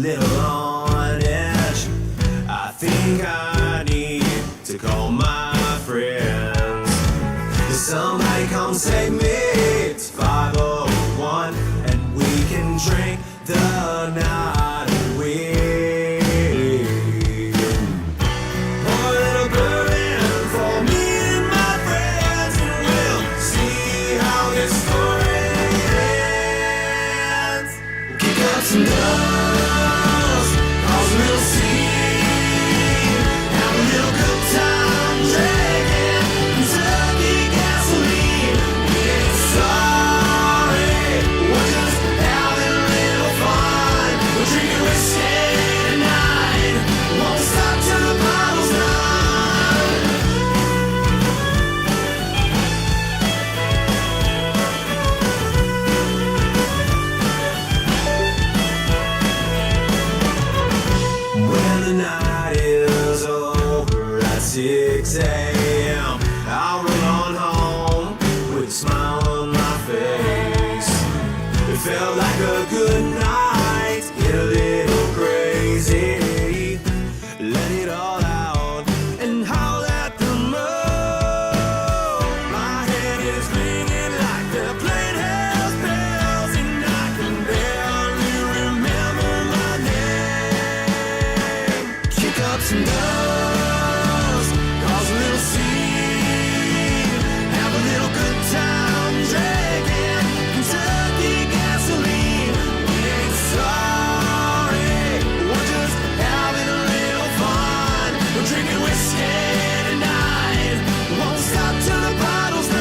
little on edge. I think I need to call my friends. Somebody come save me. It's 5:01 and we can drink the night away. Pour a little bourbon for me and my friends, and we'll see how this story ends. Kick up some dust, cause a little scene, have a little good time drinking Kentucky gasoline. We ain't sorry, we're just having a little fun. We're drinking whiskey tonight, won't stop till the bottle's done. When the night is over at 6 a.m., I'll run on home with a smile on my face. It felt like a good night, get a little crazy, let it all out and howl at the moon. My head is ringing like they're playing house bells, and I can barely remember my name. Kick up some dust, cause a little scene, have a little good time drinking Kentucky gasoline. We ain't sorry, we're just having a little fun. We're drinking whiskey tonight, won't stop till the bottle's done.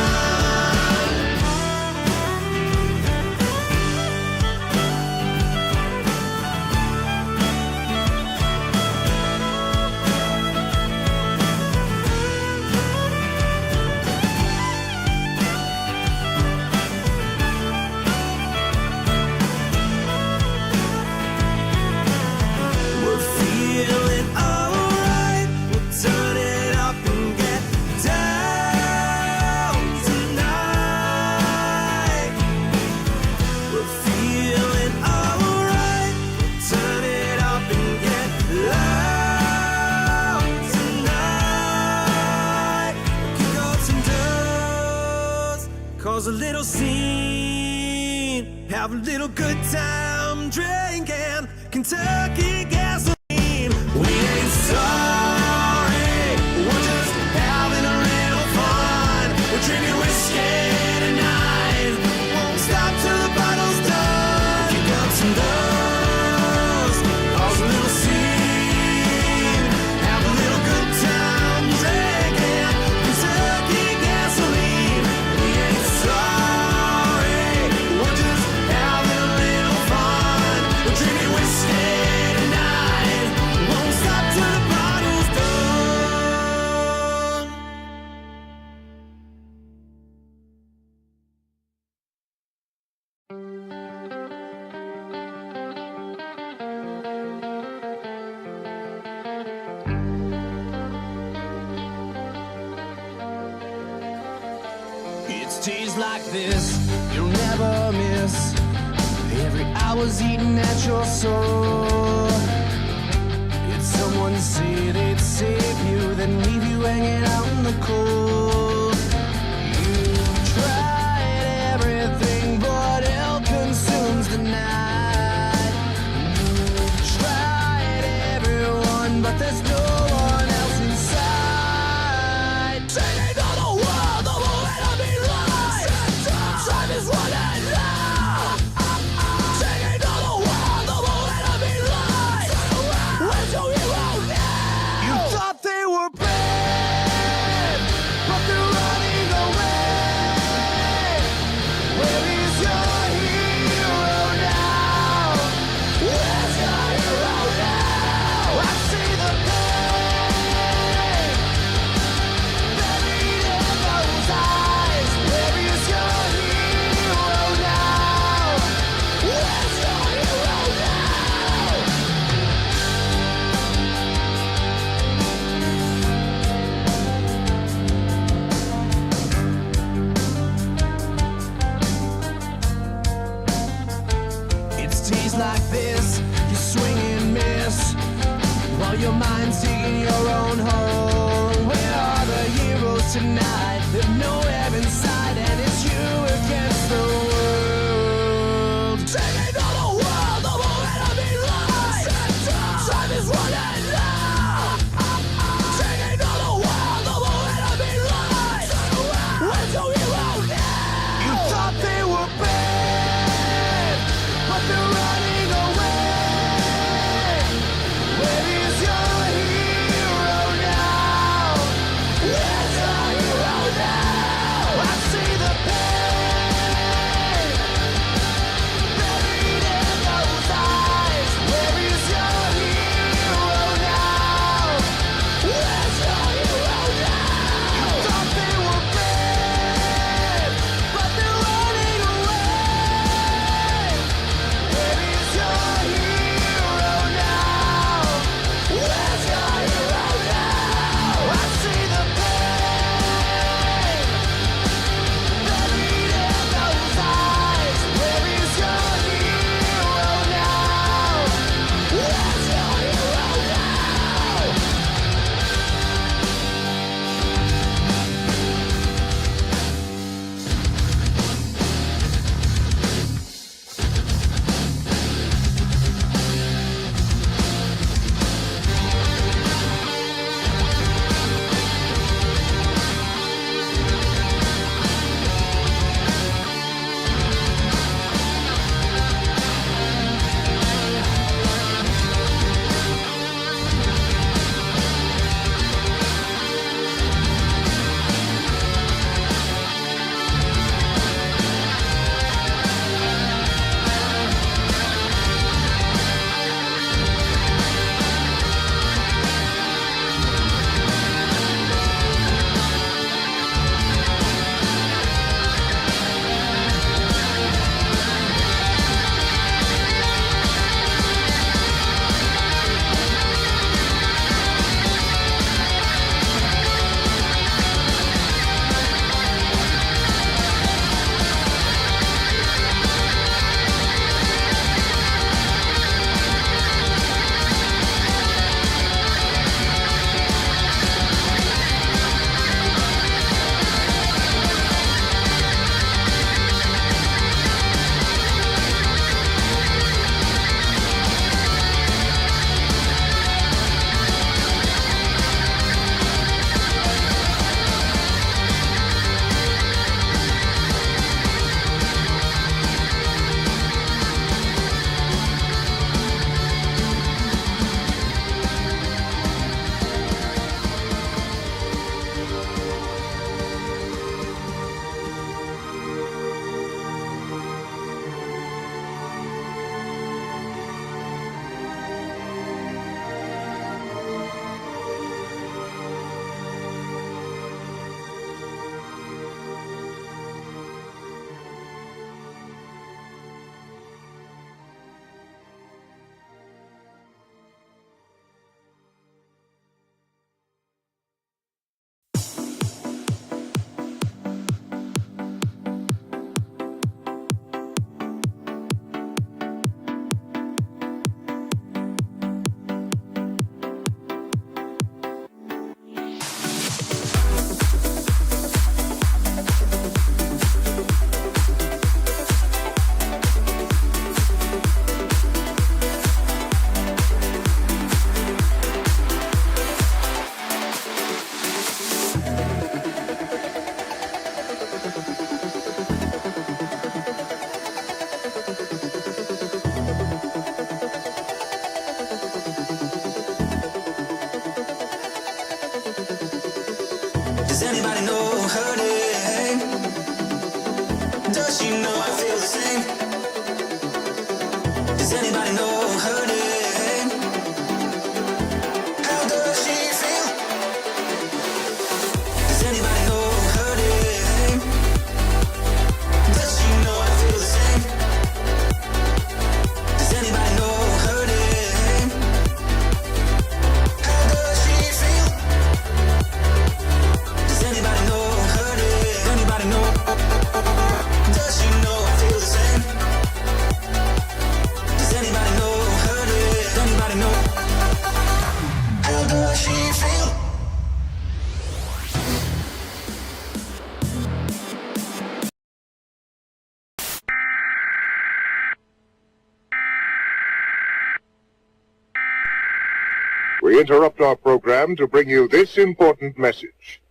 We're feeling alright, we'll turn it up and get down tonight. We're feeling alright, we'll turn it up and get loud tonight. Kick up some dust, cause a little scene, have a little good time drinking Kentucky gasoline. We ain't sorry, we're just having a little fun. We're drinking whiskey tonight, won't stop till the bottle's done. Kick up some dust, cause a little scene, have a little good time drinking Kentucky gasoline. We ain't sorry, we're just having a little fun. We're drinking whiskey tonight, won't stop till the bottle's done. It's days like this you'll never miss. Every hour's eating at your soul. It's someone say they'd save you, then leave you hanging out in the cold. You've tried everything, but hell consumes the night. You've tried everyone, but there's no one else inside. Singing to the world, the moment of me life. Time is running out. Singing to the world, the moment of me life. Where's your hero now? You thought they were brave, but they're running away. Where is your hero now? Where's your hero now? I see the pain buried in those eyes. Where is your hero now? Where's your hero now? It's days like this, you're swinging your mind's digging your own hole. Where are the heroes tonight? They've nowhere inside, and it's you against the world. Taking on the world, the moment of being light. Time is running out. Taking on the world, the moment of being light. Where's your hero now? You thought they were bad, but they're running away. Where is your hero now? Where's your hero now? I see the pain buried in those eyes. Where is your hero now? Where's your hero now? You thought they were bad, but they're running away. Where is your hero now? Where's your hero now? I see the pain buried in those eyes. Where is your hero now? Where's your hero now? Does anybody know her name? Does she know I feel the same? Does anybody know her name? How does she feel? Does anybody know her name? Does she know I feel the same? Does anybody know her name? How does she feel? Does anybody know her name? Anybody know? Does she know I feel the same? Does anybody know? We interrupt our program to bring you this important message.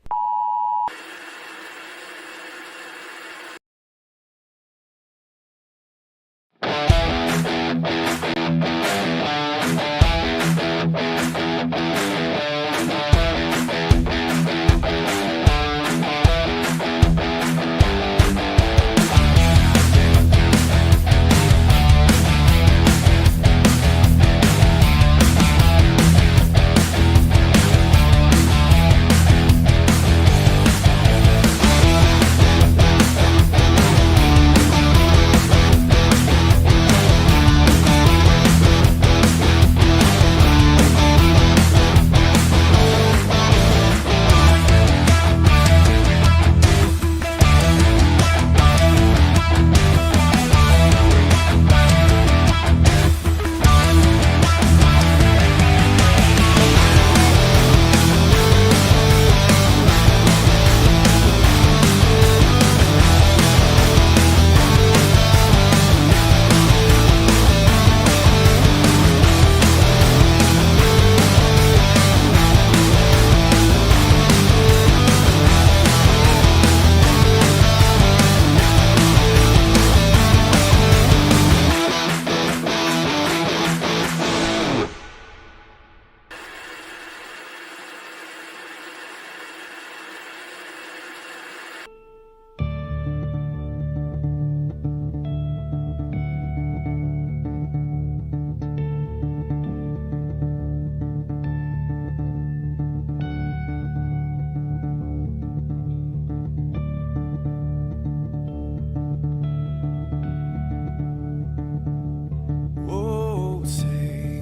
Oh, say,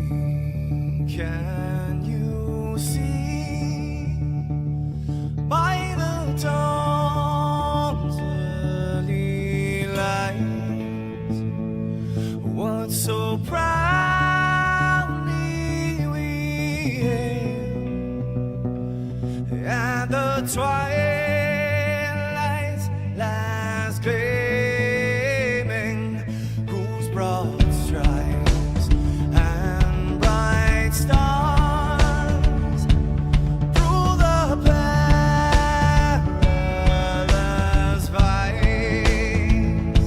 can you see by the dawn's early light what so proudly we hailed at the twilight's last gleaming, whose broad stripes and bright stars through the perilous fights,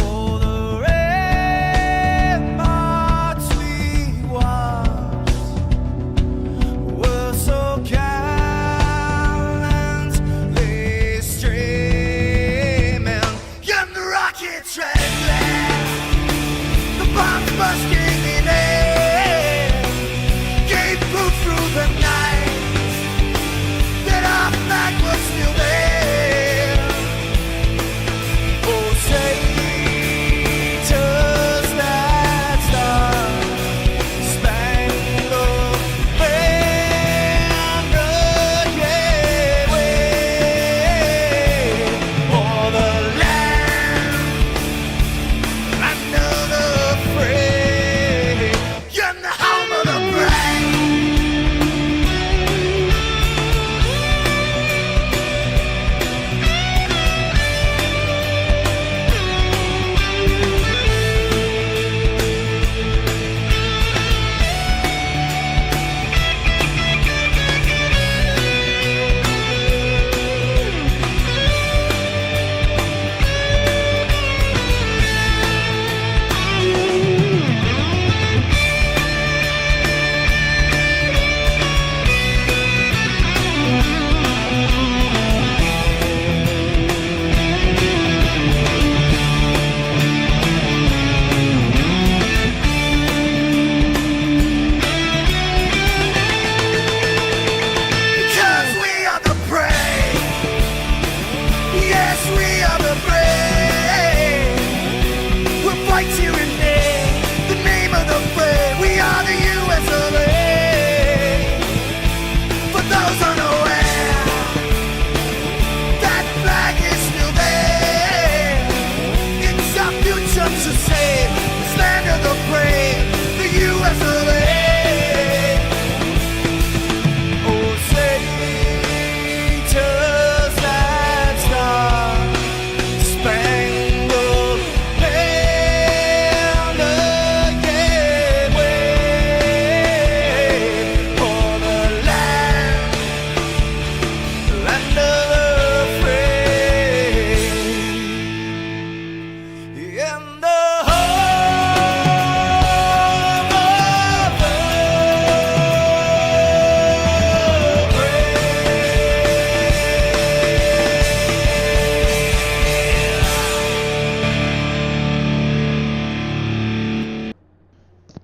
oh, the ramparts we watched were so gallant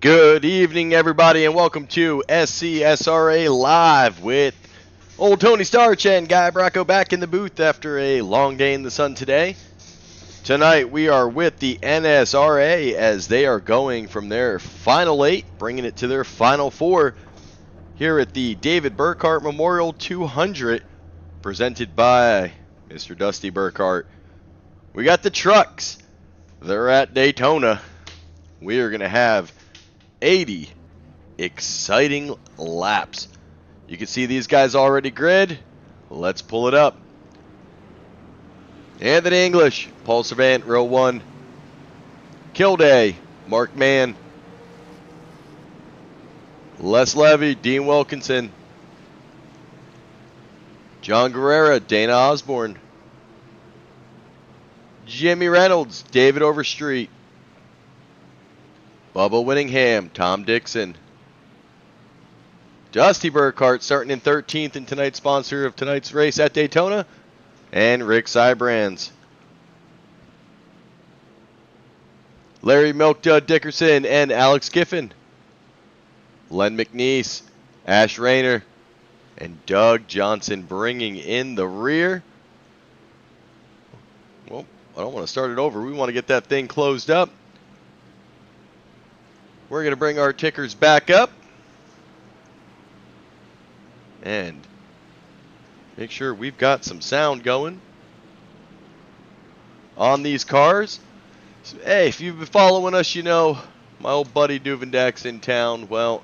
Good evening, everybody, and welcome to NSRA Live with old Tony Starch and Guy Bracco back in the booth after a long day in the sun today. Tonight we are with the NSRA as they are going from their final 8, bringing it to their final 4 here at the David Burkhart Memorial 200, presented by Mr. Dusty Burkhart. We got the trucks. They're at Daytona. We are going to have 80 exciting laps. You can see these guys already grid. Let's pull it up. Anthony English, Paul Servant, row 1. Kilday, Mark Mann. Les Levy, Dean Wilkinson. John Guerrera, Dana Osborne. Jimmy Reynolds, David Overstreet. Bubba Winningham, Tom Dixon. Dusty Burkhart starting in 13th in tonight's sponsor of tonight's race at Daytona. And Rick Sybrands. Larry Milk Dud Dickerson and Alex Giffen. Len McNeese, Ash Rayner, and Doug Johnson bringing in the rear. Well, I don't want to start it over. We want to get that thing closed up. We're going to bring our tickers back up and make sure we've got some sound going on these cars. So, hey, if you've been following us, you know my old buddy Duvendak's in town. Well,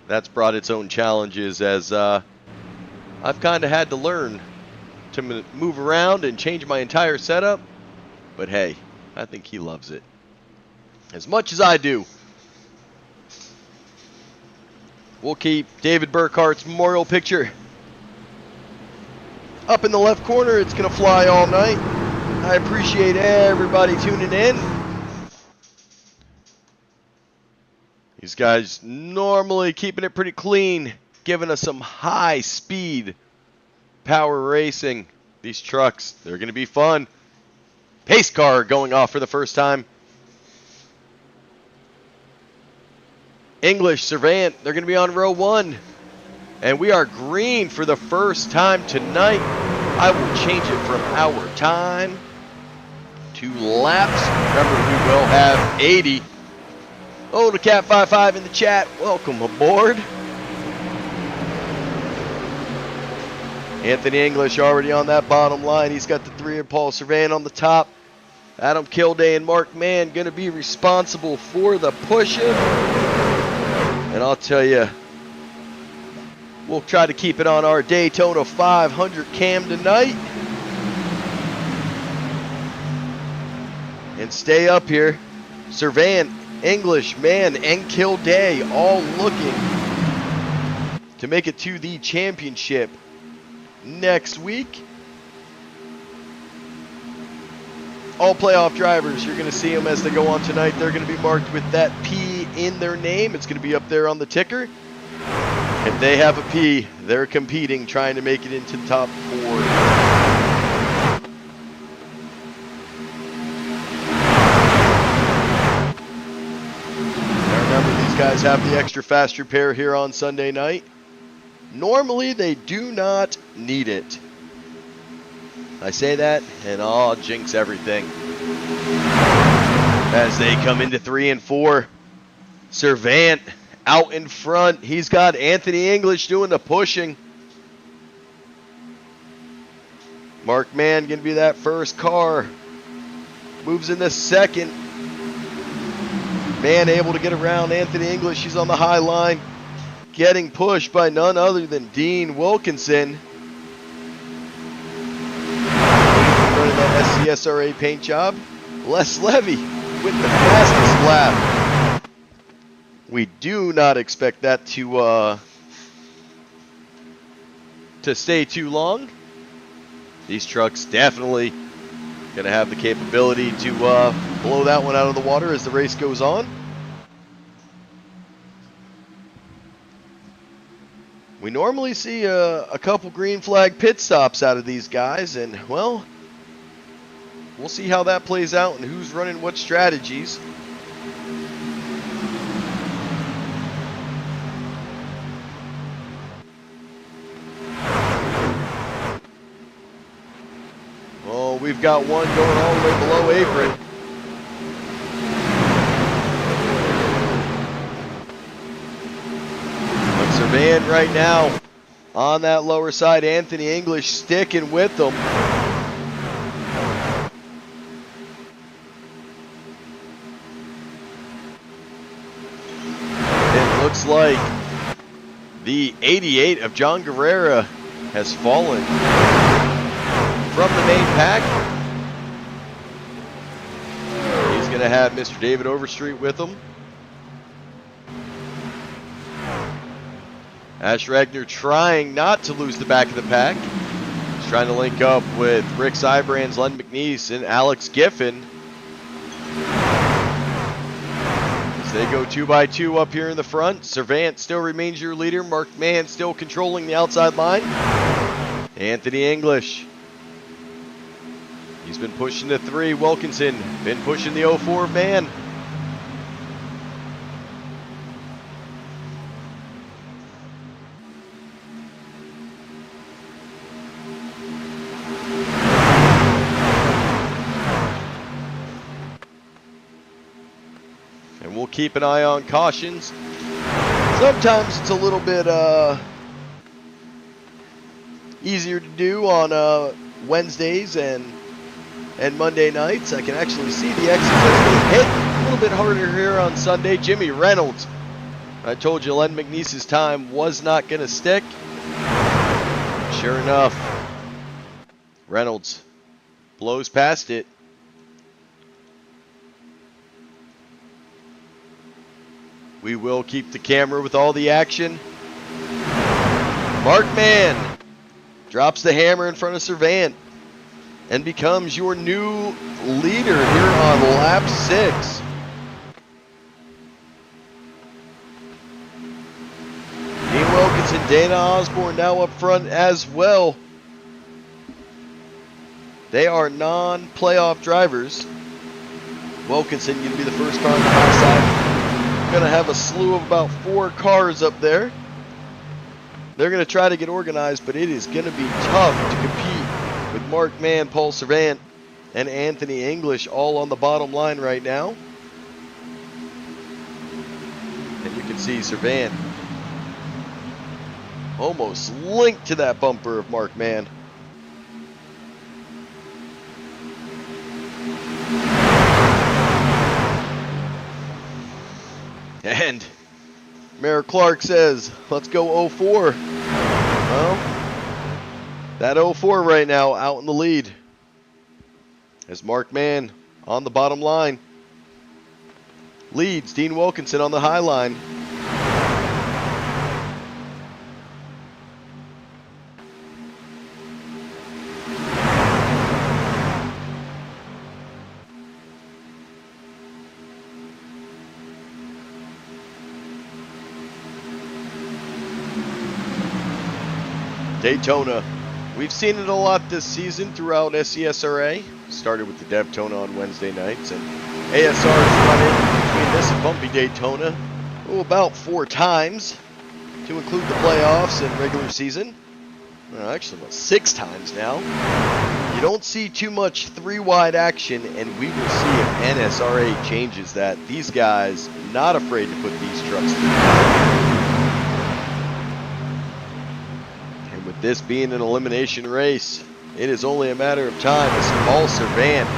that's brought its own challenges as I've kind of had to learn to move around and change my entire setup. But hey, I think he loves it as much as I do. We'll keep David Burkhart's memorial picture up in the left corner. It's going to fly all night. I appreciate everybody tuning in. These guys normally keeping it pretty clean, giving us some high speed power racing. These trucks, they're going to be fun. Pace car going off for the first time. English, Servant, they're going to be on row 1. And we are green for the first time tonight. I will change it from our time to laps. Remember, we will have 80. Oh, the Cat 55 in the chat. Welcome aboard. Anthony English already on that bottom line. He's got the 3 of Paul Servant on the top. Adam Kilday and Mark Mann going to be responsible for the pushing. And I'll tell you, we'll try to keep it on our Daytona 500 cam tonight. And stay up here. Servant, English, Mann, and Kilday all looking to make it to the championship next week. All playoff drivers, you're going to see them as they go on tonight. They're going to be marked with that P in their name. It's going to be up there on the ticker. If they have a P, they're competing, trying to make it into the top 4. Now remember, these guys have the extra fast repair here on Sunday night. Normally, they do not need it. I say that, and I'll jinx everything. As they come into 3 and 4, Servant out in front. He's got Anthony English doing the pushing. Mark Mann going to be that first car. Moves in the second. Mann able to get around Anthony English. He's on the high line. Getting pushed by none other than Dean Wilkinson. Running that NSRA paint job. Les Levy with the fastest lap. We do not expect that to stay too long. These trucks definitely going to have the capability to blow that one out of the water as the race goes on. We normally see a couple green flag pit stops out of these guys, and well, we'll see how that plays out and who's running what strategies. we've got one going all the way below apron. But Servan right now on that lower side. Anthony English sticking with them. It looks like the 88 of John Guerrera has fallen from the main pack. He's going to have Mr. David Overstreet with him. Ash Ragnar trying not to lose the back of the pack. He's trying to link up with Rick Sybrands, Len McNeese, and Alex Giffen. As they go 2x2 up here in the front. Servant still remains your leader. Mark Mann still controlling the outside line. Anthony English. He's been pushing the 3. Wilkinson been pushing the 04 man. And we'll keep an eye on cautions. Sometimes it's a little bit easier to do on Wednesdays and Monday nights. I can actually see the X's as they hit a little bit harder here on Sunday. Jimmy Reynolds. I told you Len McNeese's time was not going to stick. Sure enough, Reynolds blows past it. We will keep the camera with all the action. Mark Mann drops the hammer in front of Servant and becomes your new leader here on lap 6. Dean Wilkinson, Dana Osborne now up front as well. They are non-playoff drivers. Wilkinson going to be the first car on the high side. Going to have a slew of about 4 cars up there. They're going to try to get organized, but it is going to be tough to compete with Mark Mann, Paul Servant, and Anthony English all on the bottom line right now. And you can see Servant almost linked to that bumper of Mark Mann. And Mayor Clark says, let's go 04. Well, that 04 right now out in the lead. As Mark Mann on the bottom line leads Dean Wilkinson on the high line. Daytona. We've seen it a lot this season throughout SCSRA. Started with the Daytona on Wednesday nights, and ASR's run in between this and Bumpy Daytona about 4 times, to include the playoffs and regular season. Well, actually, about 6 times now. You don't see too much 3-wide action, and we will see if NSRA changes that. These guys not afraid to put these trucks through. With this being an elimination race, it is only a matter of time as Paul Servant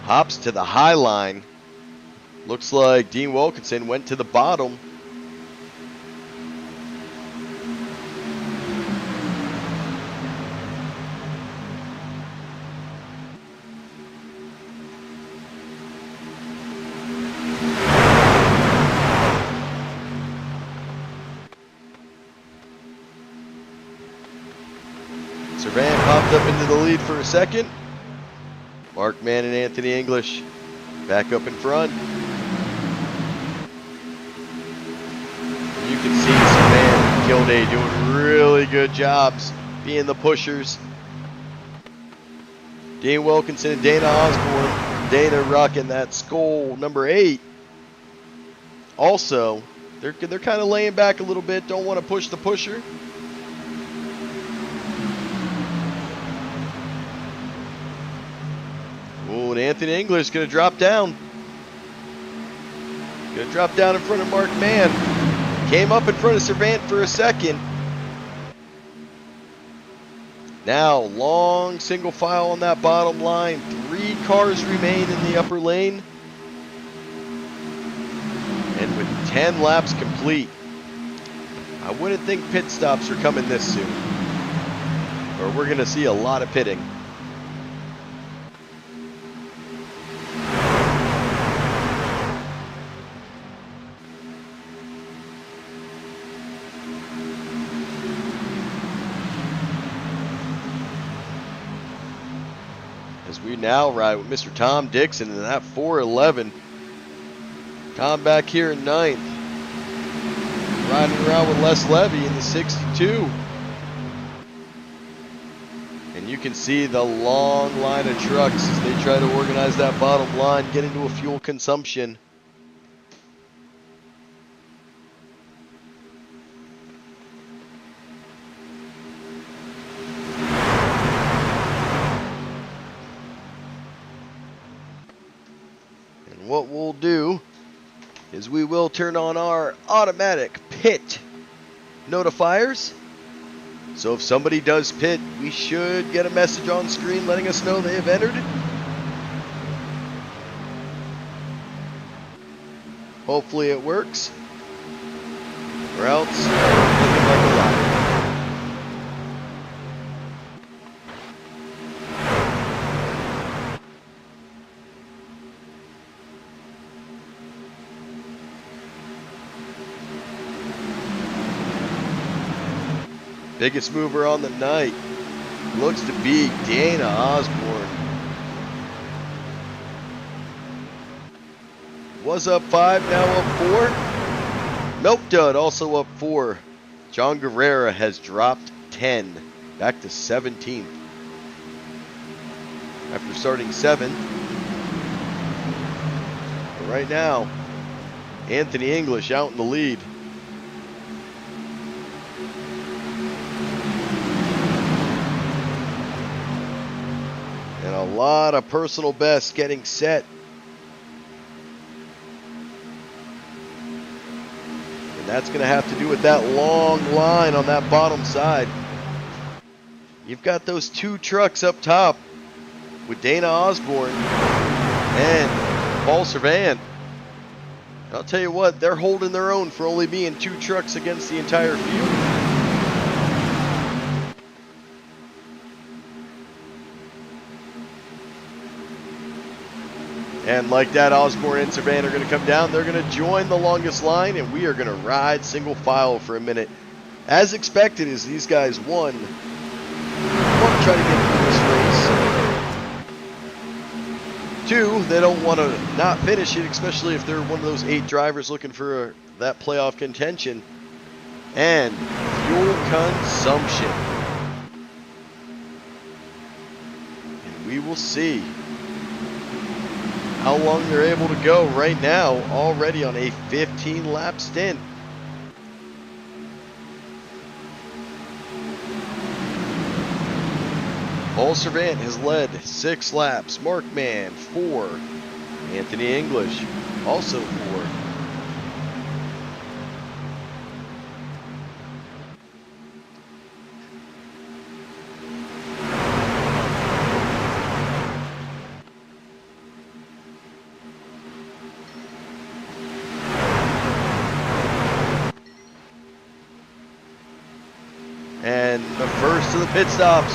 hops to the high line. Looks like Dean Wilkinson went to the bottom. Servant popped up into the lead for a second. Mark Mann and Anthony English back up in front. You can see Servant and Kilday doing really good jobs being the pushers. Dean Wilkinson and Dana Osborne. Dana rocking that Skoll number 8. Also, they're kind of laying back a little bit. Don't want to push the pusher. and Anthony English going to drop down. Going to drop down in front of Mark Mann. Came up in front of Servant for a second. Now, long single file on that bottom line. 3 cars remain in the upper lane. And with 10 laps complete, I wouldn't think pit stops are coming this soon. Or we're going to see a lot of pitting. As we now ride with Mr. Tom Dixon in that 411. Tom back here in 9th. Riding around with Les Levy in the 62. And you can see the long line of trucks as they try to organize that bottom line, get into a fuel consumption. And what we'll do is we will turn on our automatic pit notifiers. So if somebody does pit, we should get a message on screen letting us know they have entered. Hopefully it works. Or else, looking like a lie. Biggest mover on the night looks to be Dana Osborne. Was up 5, now up 4. Milk Dud also up 4. John Guerrera has dropped 10, back to 17th. After starting 7th. But right now, Anthony English out in the lead. And a lot of personal bests getting set. And that's going to have to do with that long line on that bottom side. You've got those 2 trucks up top with Dana Osborne and Paul Servant. I'll tell you what, they're holding their own for only being 2 trucks against the entire field. And like that, Osborne and Servant are going to come down. They're going to join the longest line, and we are going to ride single file for a minute. As expected, as these guys want to try to get through this race. 2, they don't want to not finish it, especially if they're one of those 8 drivers looking for that playoff contention. And fuel consumption. And we will see how long they're able to go right now, already on a 15-lap stint. Paul Servant has led 6 laps. Mark Mann, 4. Anthony English, also 4. And the first of the pit stops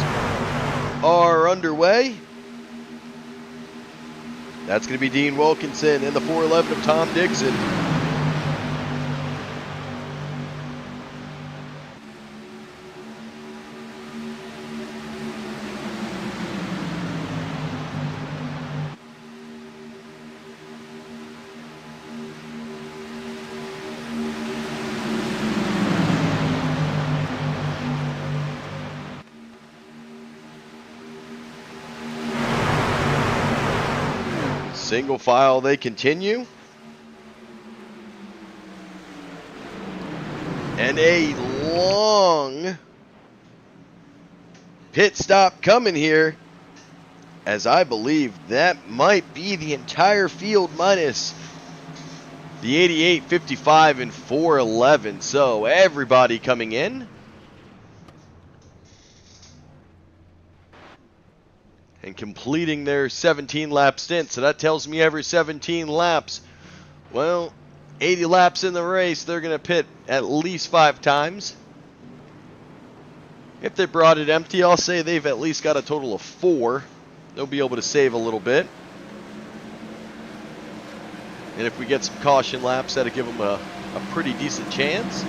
are underway. That's going to be Dean Wilkinson in the 411 of Tom Dixon. Single file, they continue. And a long pit stop coming here as I believe that might be the entire field minus the 88, 55, and 411. So everybody coming in. And completing their 17 lap stint. So that tells me every 17 laps, well, 80 laps in the race, they're going to pit at least 5 times. If they brought it empty, I'll say they've at least got a total of 4. They'll be able to save a little bit. And if we get some caution laps, that'll give them a pretty decent chance.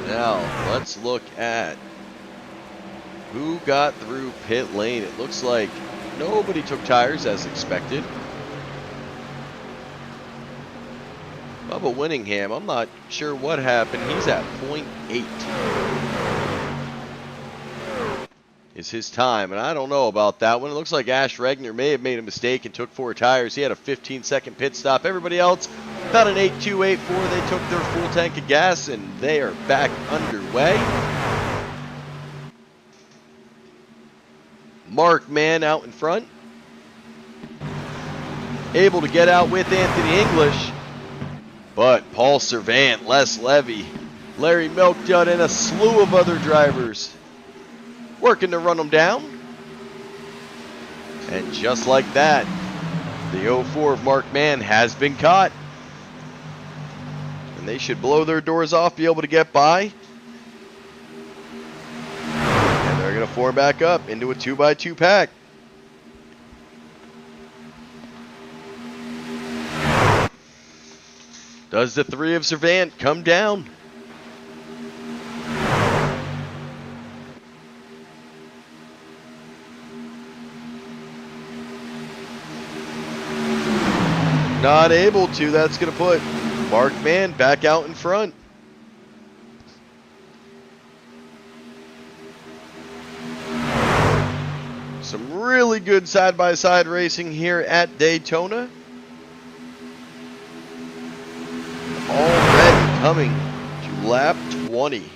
Now, let's look at who got through pit lane. It looks like nobody took tires as expected. Bubba Winningham, I'm not sure what happened. He's at 0.8 is his time, and I don't know about that one. It looks like Ash Regner may have made a mistake and took 4 tires. He had a 15-second pit stop. Everybody else, about an 8.2, 8.4. They took their full tank of gas, and they are back underway. Mark Mann out in front. Able to get out with Anthony English. But Paul Servant, Les Levy, Larry Milkdud, and a slew of other drivers working to run them down. And just like that, the 04 of Mark Mann has been caught. And they should blow their doors off, be able to get by. And they're going to form back up into a 2x2 pack. Does the 3 of Servant come down? Not able to. That's going to put Mark Mann back out in front. Some really good side-by-side racing here at Daytona. Already coming to lap 20.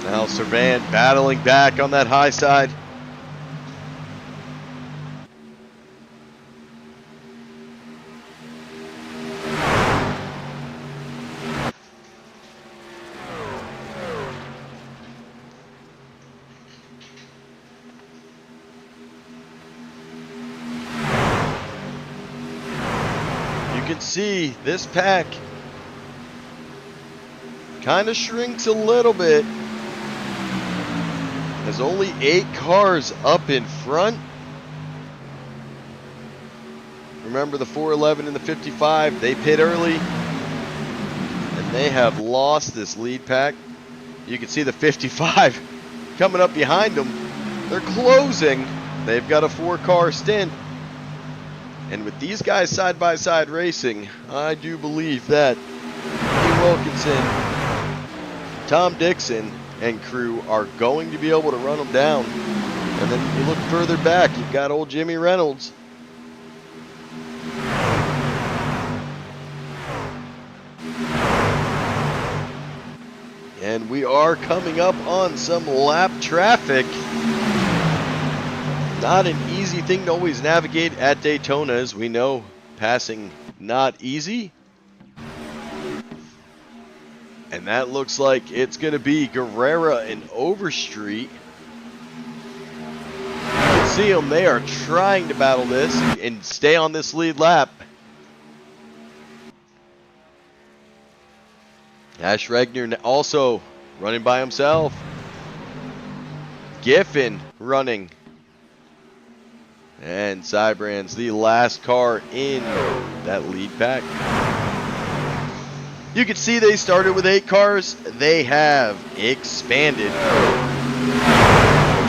Now Servant battling back on that high side. You can see this pack kind of shrinks a little bit. There's only 8 cars up in front. Remember the 411 and the 55, they pit early. And they have lost this lead pack. You can see the 55 coming up behind them. They're closing. They've got a 4-car stint. And with these guys side by side racing, I do believe that Lee Wilkinson, Tom Dixon, and crew are going to be able to run them down. And then you look further back, you've got old Jimmy Reynolds. And we are coming up on some lap traffic. Not an easy thing to always navigate at Daytona, as we know, passing not easy. And that looks like it's going to be Guerrera and Overstreet. You can see them. They are trying to battle this and stay on this lead lap. Ash Regner also running by himself. Giffen running. And Cybrand's the last car in that lead pack. You can see they started with 8 cars. They have expanded.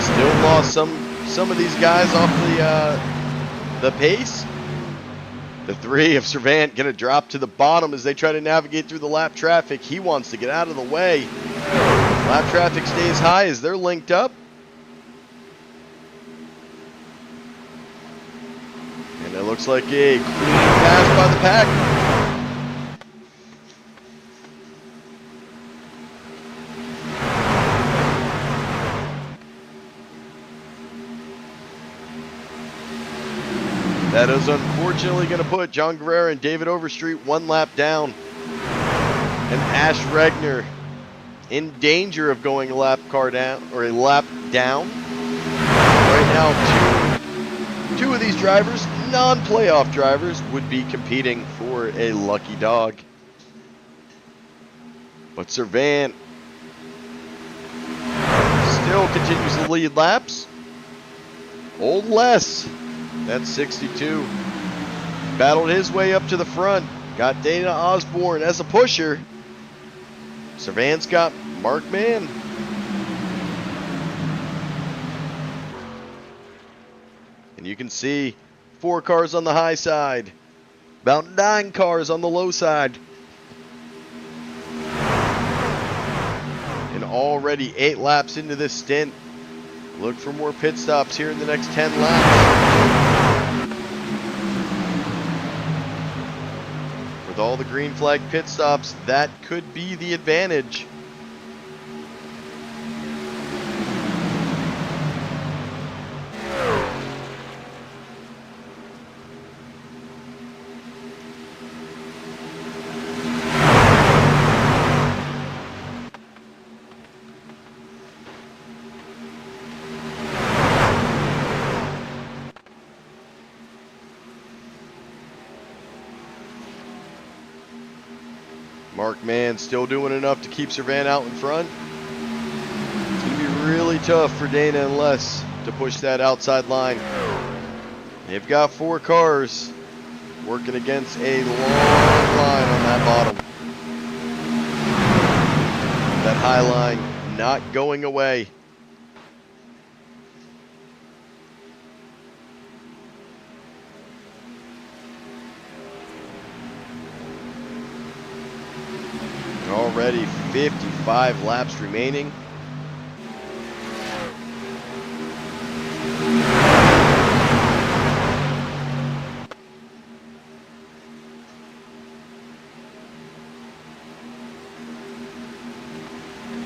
Still lost some of these guys off the pace. The 3 of Servant going to drop to the bottom as they try to navigate through the lap traffic. He wants to get out of the way. Lap traffic stays high as they're linked up. And it looks like a clean pass by the pack. That is unfortunately going to put John Guerrero and David Overstreet 1 lap down. And Ash Regner in danger of going a lap down. Right now, two of these drivers, non-playoff drivers, would be competing for a lucky dog. But Servant still continues to lead laps. Old Les, that's 62. Battled his way up to the front. Got Dana Osborne as a pusher. Servant's got Mark Mann. And you can see 4 cars on the high side. About 9 cars on the low side. And already 8 laps into this stint. Look for more pit stops here in the next 10 laps. With all the green flag pit stops, that could be the advantage. Mark Mann still doing enough to keep Servant out in front. It's going to be really tough for Dana and Les to push that outside line. They've got 4 cars working against a long line on that bottom. That high line not going away. Already 55 laps remaining.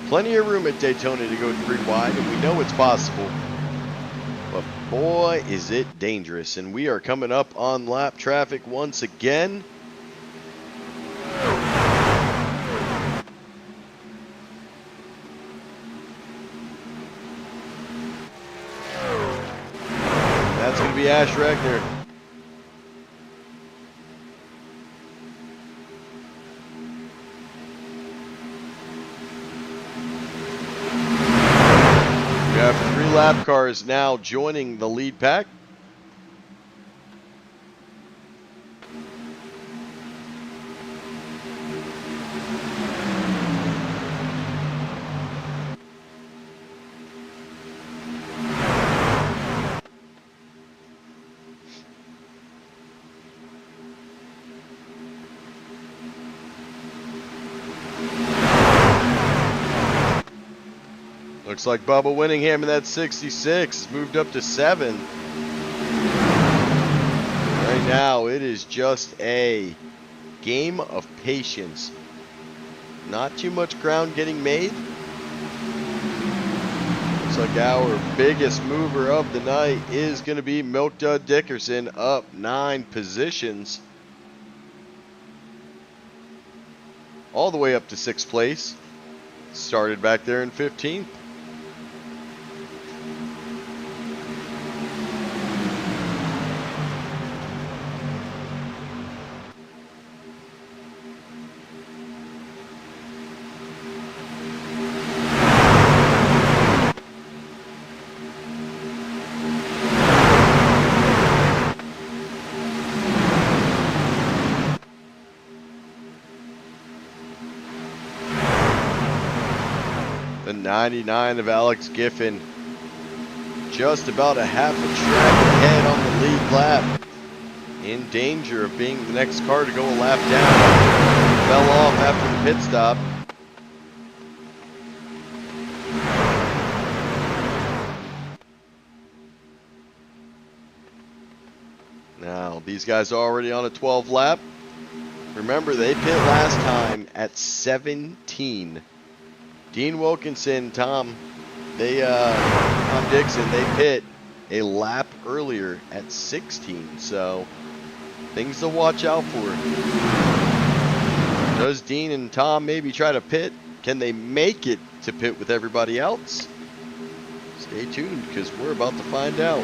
Plenty of room at Daytona to go 3 wide, and we know it's possible. But boy, is it dangerous. And we are coming up on lap traffic once again. That's going to be Ash Regner. We have 3 lap cars now joining the lead pack. Looks like Bubba Winningham in that 66 moved up to 7. Right now, it is just a game of patience. Not too much ground getting made. Looks like our biggest mover of the night is going to be Milk Dud Dickerson, up 9 positions. All the way up to 6th place. Started back there in 15th. 99 of Alex Giffen. Just about a half a track ahead on the lead lap. In danger of being the next car to go a lap down. Fell off after the pit stop. Now, these guys are already on a 12 lap. Remember, they pit last time at 17. Dean Wilkinson, Tom Dixon, they pit a lap earlier at 16. So, things to watch out for. Does Dean and Tom maybe try to pit? Can they make it to pit with everybody else? Stay tuned, because we're about to find out.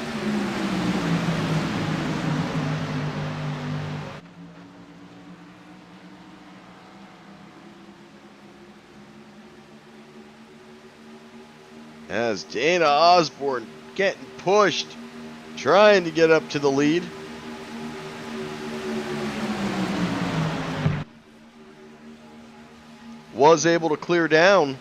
As Dana Osborne getting pushed, trying to get up to the lead. Was able to clear down.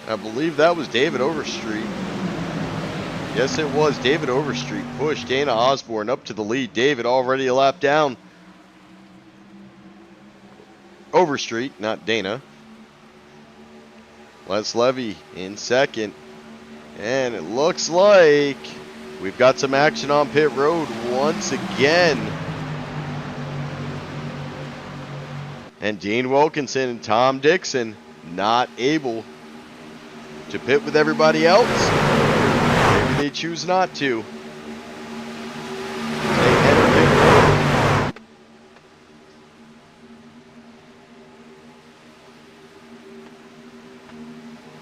I believe that was David Overstreet. Yes, it was. David Overstreet pushed Dana Osborne up to the lead. David already a lap down. Overstreet, not Dana. Les Levy in second. And it looks like we've got some action on pit road once again. And Dean Wilkinson and Tom Dixon not able to pit with everybody else. Maybe they choose not to.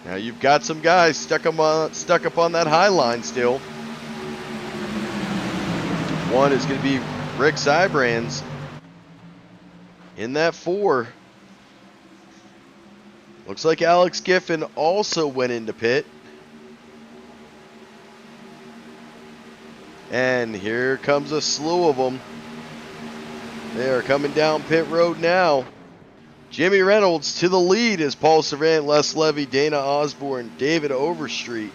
Now you've got some guys stuck up on that high line still. One is going to be Rick Sybrands in that 4. Looks like Alex Giffen also went into pit. And here comes a slew of them. They are coming down pit road now. Jimmy Reynolds to the lead as Paul Servant, Les Levy, Dana Osborne, David Overstreet.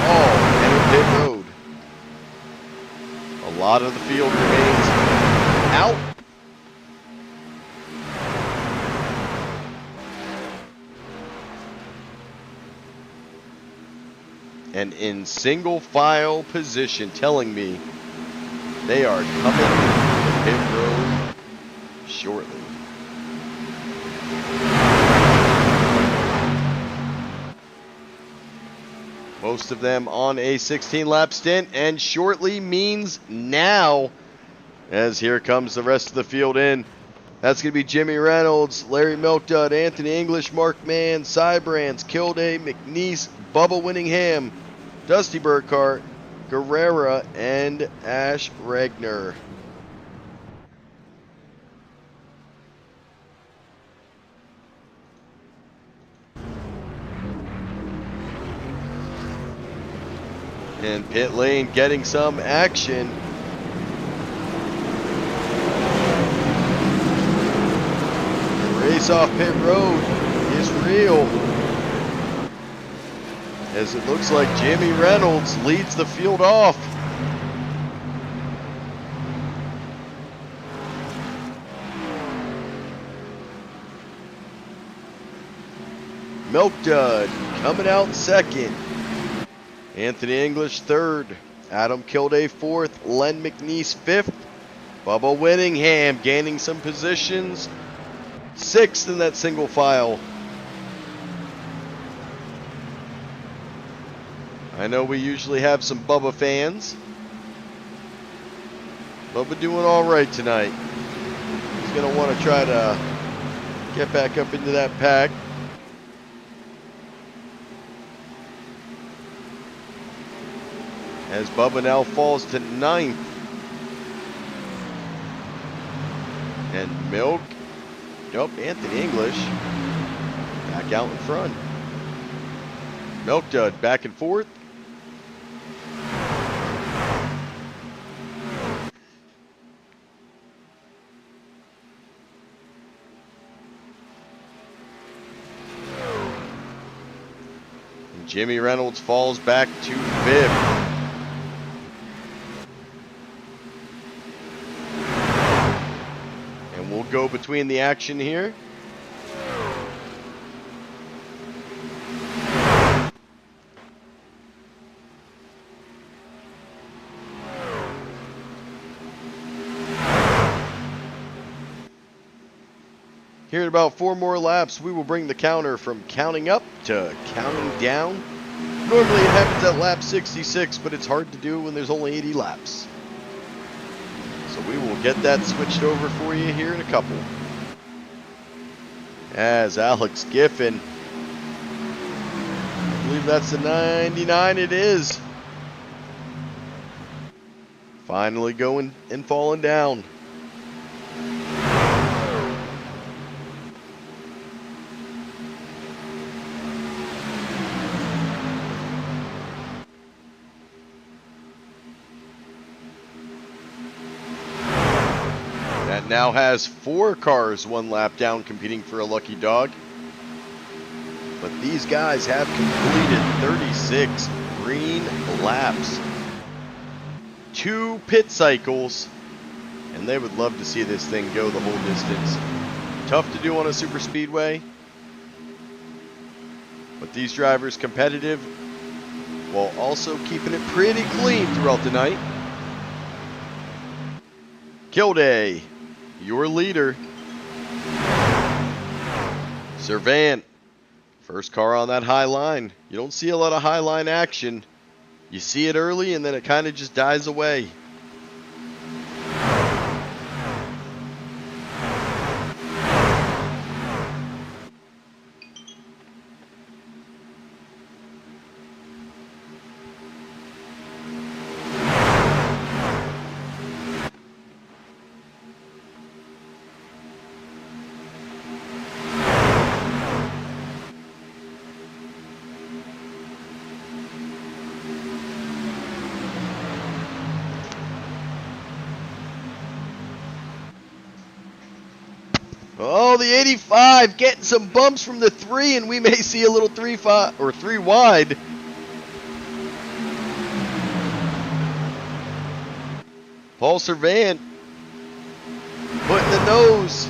All enter pit road. A lot of the field remains out. And in single file position, telling me they are coming to pit road shortly. Most of them on a 16-lap stint, and shortly means now, as here comes the rest of the field in. That's going to be Jimmy Reynolds, Larry Milkdud, Anthony English, Mark Mann, Sybrands, Kilday, McNeese, Bubba Winningham, Dusty Burkhart, Guerrera, and Ash Regner. And pit lane getting some action. The race off pit road is real, as it looks like Jimmy Reynolds leads the field off. Milkdud coming out second. Anthony English third. Adam Kilday fourth. Len McNeese fifth. Bubba Winningham gaining some positions. Sixth in that single file. I know we usually have some Bubba fans. Bubba doing all right tonight. He's going to want to try to get back up into that pack. As Bubba now falls to 9th. And Milk. Nope, Anthony English. Back out in front. Milk Dud back and forth. And Jimmy Reynolds falls back to fifth. And we'll go between the action here. Here in about 4 more laps, we will bring the counter from counting up to counting down. Normally it happens at lap 66, but it's hard to do when there's only 80 laps. So we will get that switched over for you here in a couple. As Alex Giffen, I believe that's the 99, it is. Finally going and falling down. That now has 4 cars 1 lap down competing for a lucky dog. But these guys have completed 36 green laps, 2 pit cycles, and they would love to see this thing go the whole distance. Tough to do on a super speedway, but these drivers competitive while also keeping it pretty clean throughout the night. Kilday, your leader. Servant, first car on that high line. You don't see a lot of high line action. You see it early and then it kind of just dies away. Oh, the 85 getting some bumps from the 3, and we may see a little 3-5 or 3 wide. Paul Servant putting the nose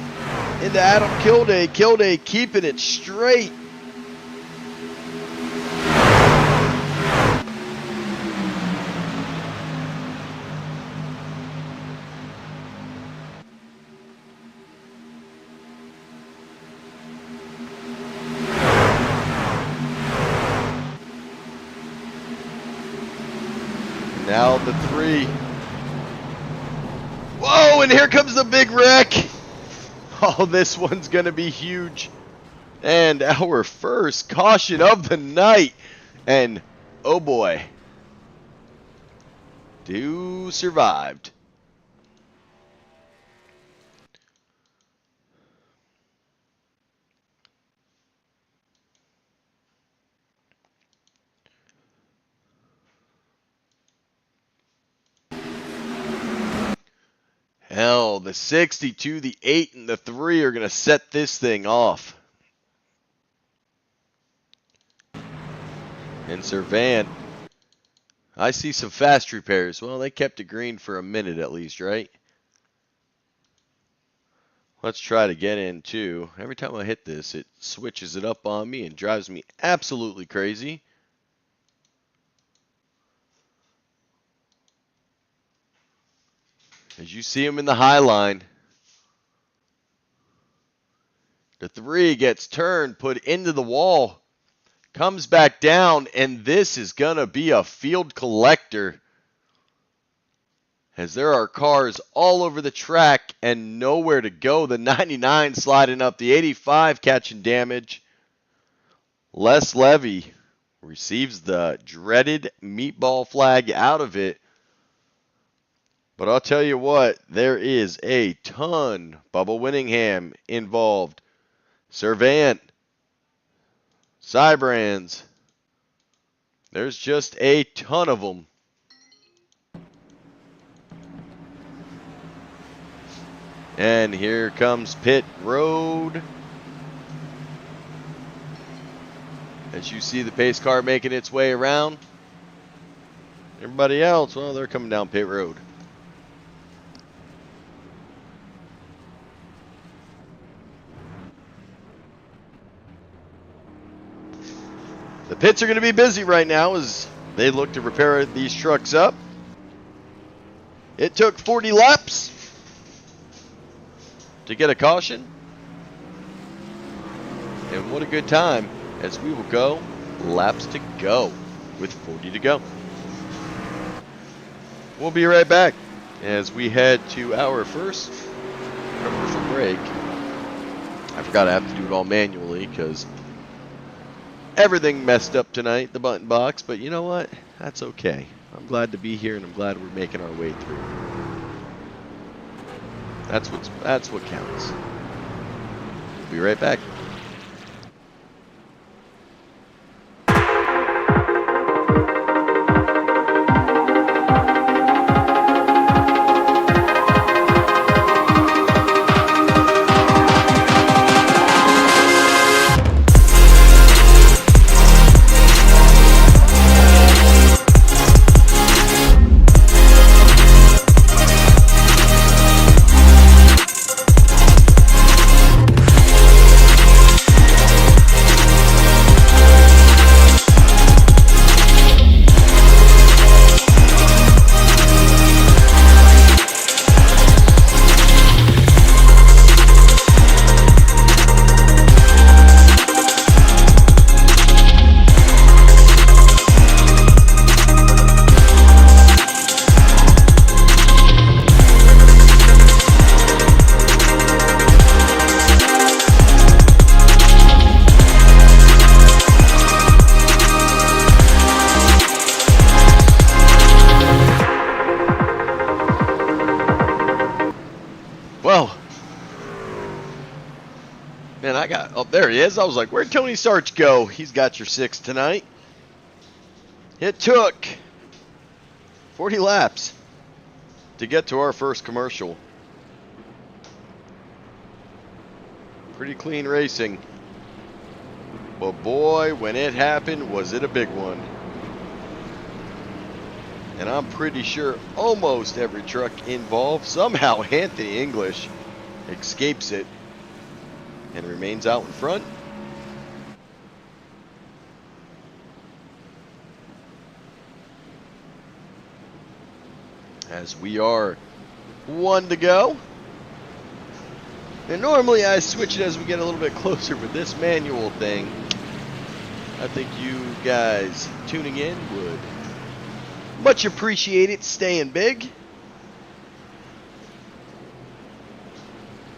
into Adam Kilday. Kilday keeping it straight. Now the 3. Whoa, and here comes the big wreck. Oh, this one's going to be huge. And our first caution of the night. And, oh boy. Dew survived. Hell, the 62, the 8, and the 3 are going to set this thing off. And Servant, I see some fast repairs. Well, they kept it green for a minute at least, right? Let's try to get in too. Every time I hit this, it switches it up on me and drives me absolutely crazy. As you see him in the high line, the 3 gets turned, put into the wall, comes back down, and this is going to be a field collector. As there are cars all over the track and nowhere to go. The 99 sliding up, the 85 catching damage. Les Levy receives the dreaded meatball flag out of it. But I'll tell you what, there is a ton. Bubba Winningham involved. Servant. Cybrands. There's just a ton of them. And here comes pit road. As you see the pace car making its way around. Everybody else, well, they're coming down pit road. The pits are going to be busy right now as they look to repair these trucks up. It took 40 laps to get a caution. And what a good time, as we will go laps to go with 40 to go. We'll be right back as we head to our first commercial break. I forgot I have to do it all manually because everything messed up tonight, the button box, but you know what? That's okay. I'm glad to be here and I'm glad we're making our way through. That's what counts. We'll be right back. Well, man, there he is. I was like, where'd Tony Starch go? He's got your 6 tonight. It took 40 laps to get to our first commercial. Pretty clean racing. But boy, when it happened, was it a big one. And I'm pretty sure almost every truck involved, somehow Anthony English escapes it and remains out in front. As we are 1 to go. And normally I switch it as we get a little bit closer, but this manual thing, I think you guys tuning in would much appreciate it staying big.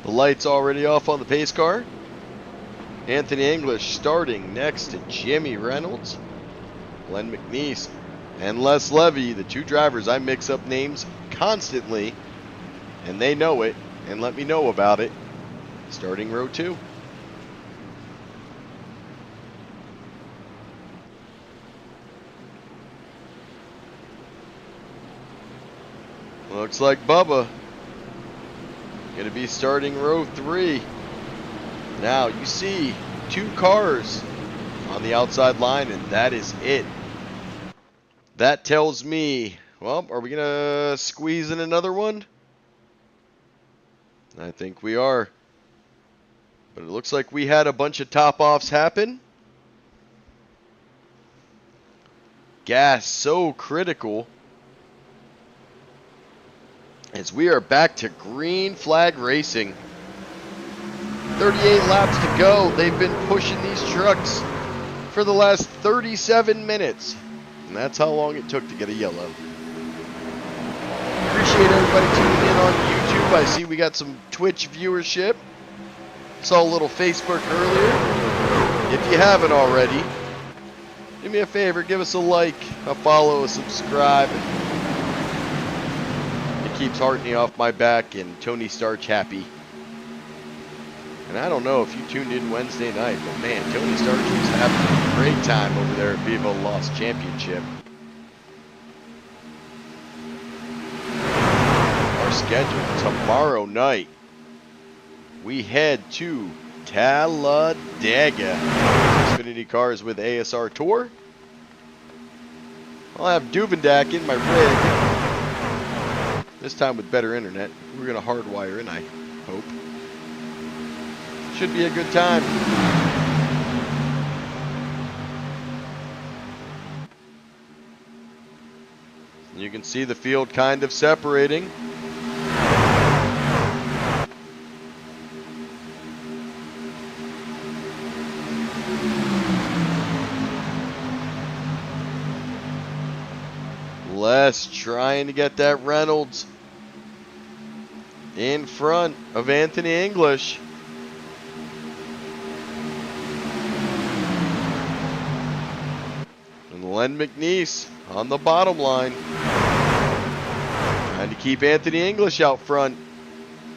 The light's already off on the pace car. Anthony English starting next to Jimmy Reynolds, Glenn McNeese, and Les Levy, the 2 drivers. I mix up names constantly, and they know it and let me know about it. Starting row 2. Looks like Bubba going to be starting row 3. Now you see 2 cars on the outside line, and that is it. That tells me, well, are we going to squeeze in another one? I think we are. But it looks like we had a bunch of top-offs happen. Gas so critical. As we are back to green flag racing. 38 laps to go. They've been pushing these trucks for the last 37 minutes. And that's how long it took to get a yellow. Appreciate everybody tuning in on YouTube. I see we got some Twitch viewership. Saw a little Facebook earlier. If you haven't already, do me a favor, give us a like, a follow, a subscribe. It keeps Hartney off my back and Tony Starch happy. And I don't know if you tuned in Wednesday night, but man, Tony Starch was having a great time over there at Viva Lost Championship. Our schedule tomorrow night, we head to Talladega. Xfinity cars with ASR Tour. I'll have Duvendak in my rig. This time with better internet. We're going to hardwire in, I hope. Should be a good time. You can see the field kind of separating. Les trying to get that Reynolds in front of Anthony English. And Len McNeese on the bottom line. Trying to keep Anthony English out front.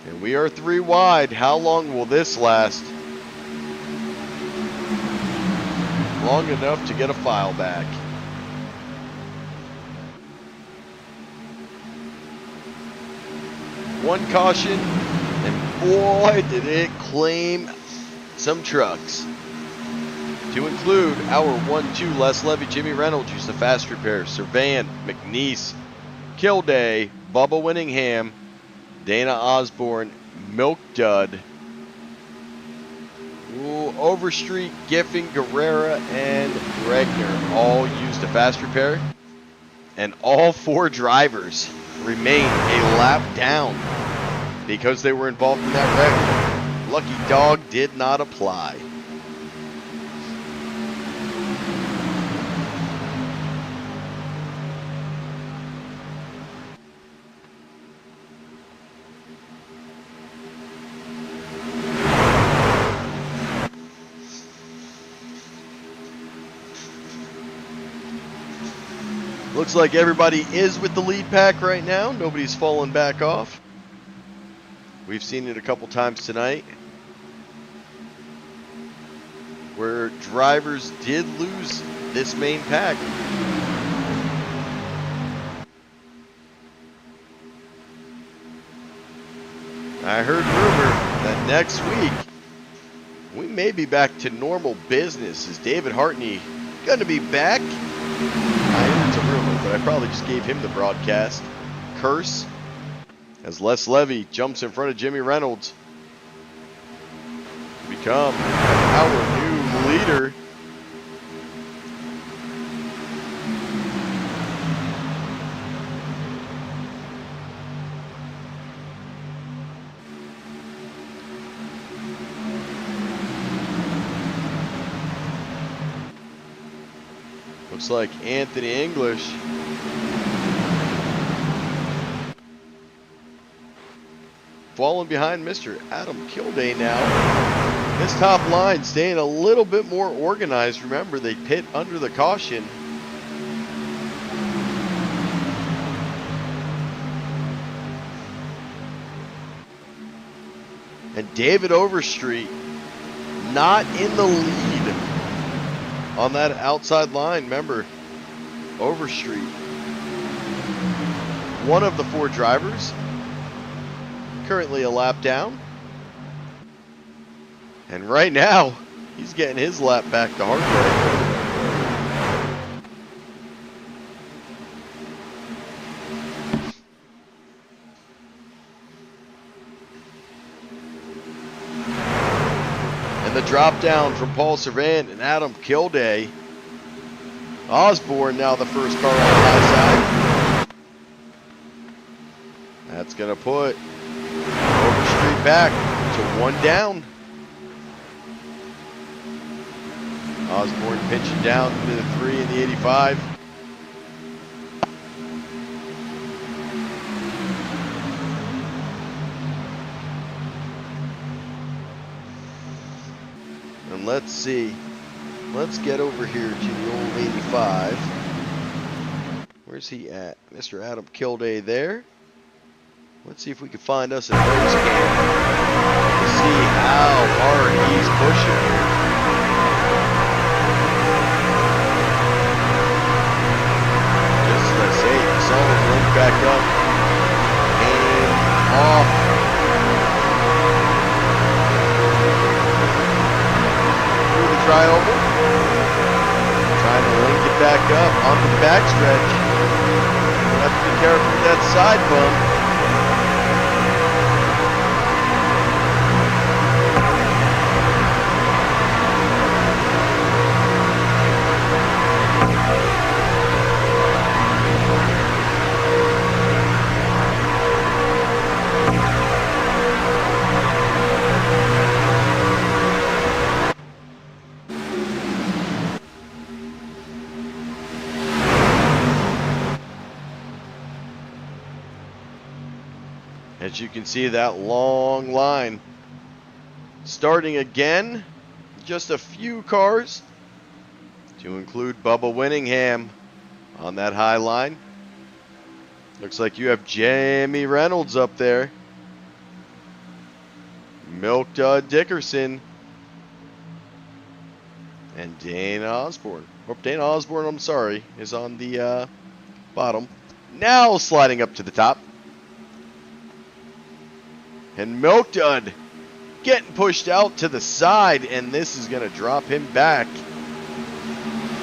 And we are 3 wide. How long will this last? Long enough to get a file back. One caution, and boy did it claim some trucks. To include our 1-2 Les Levy, Jimmy Reynolds used the fast repair, Servan, McNeese, Kilday, Bubba Winningham, Dana Osborne, Milk Dud, Overstreet, Giffen, Guerrera, and Regner all used the fast repair. And all 4 drivers remain a lap down because they were involved in that wreck. Lucky dog did not apply. Looks like everybody is with the lead pack right now. Nobody's fallen back off. We've seen it a couple times tonight where drivers did lose this main pack. I heard rumor that next week we may be back to normal business. Is David Hartney going to be back? It's a rumor, but I probably just gave him the broadcast curse as Les Levy jumps in front of Jimmy Reynolds to become our new leader. Looks like Anthony English falling behind Mr. Adam Kilday now. This top line staying a little bit more organized. Remember, they pit under the caution. And David Overstreet not in the lead on that outside line. Remember, Overstreet, one of the 4 drivers, currently a lap down. And right now, he's getting his lap back the hard way. And the drop down from Paul Servant and Adam Kilday. Osborne now the first car on the high side. That's going to put Overstreet back to 1 down. Osborne pinching down into the 3 in the 85. And let's see. Let's get over here to the old 85. Where's he at? Mr. Adam Kilday there. Let's see if we can find us a nose cam to see how hard he's pushing here. Just as I say, you saw him link back up and off. Through the tri-oval. Trying to link it back up onto the backstretch. Have to be careful with that side bump. As you can see, that long line starting again, just a few cars to include Bubba Winningham on that high line. Looks like you have Jamie Reynolds up there, Milk Dud Dickerson, and Dane Osborne. Or Dane Osborne, I'm sorry, is on the bottom. Now sliding up to the top. And Milk Dud getting pushed out to the side, and this is going to drop him back.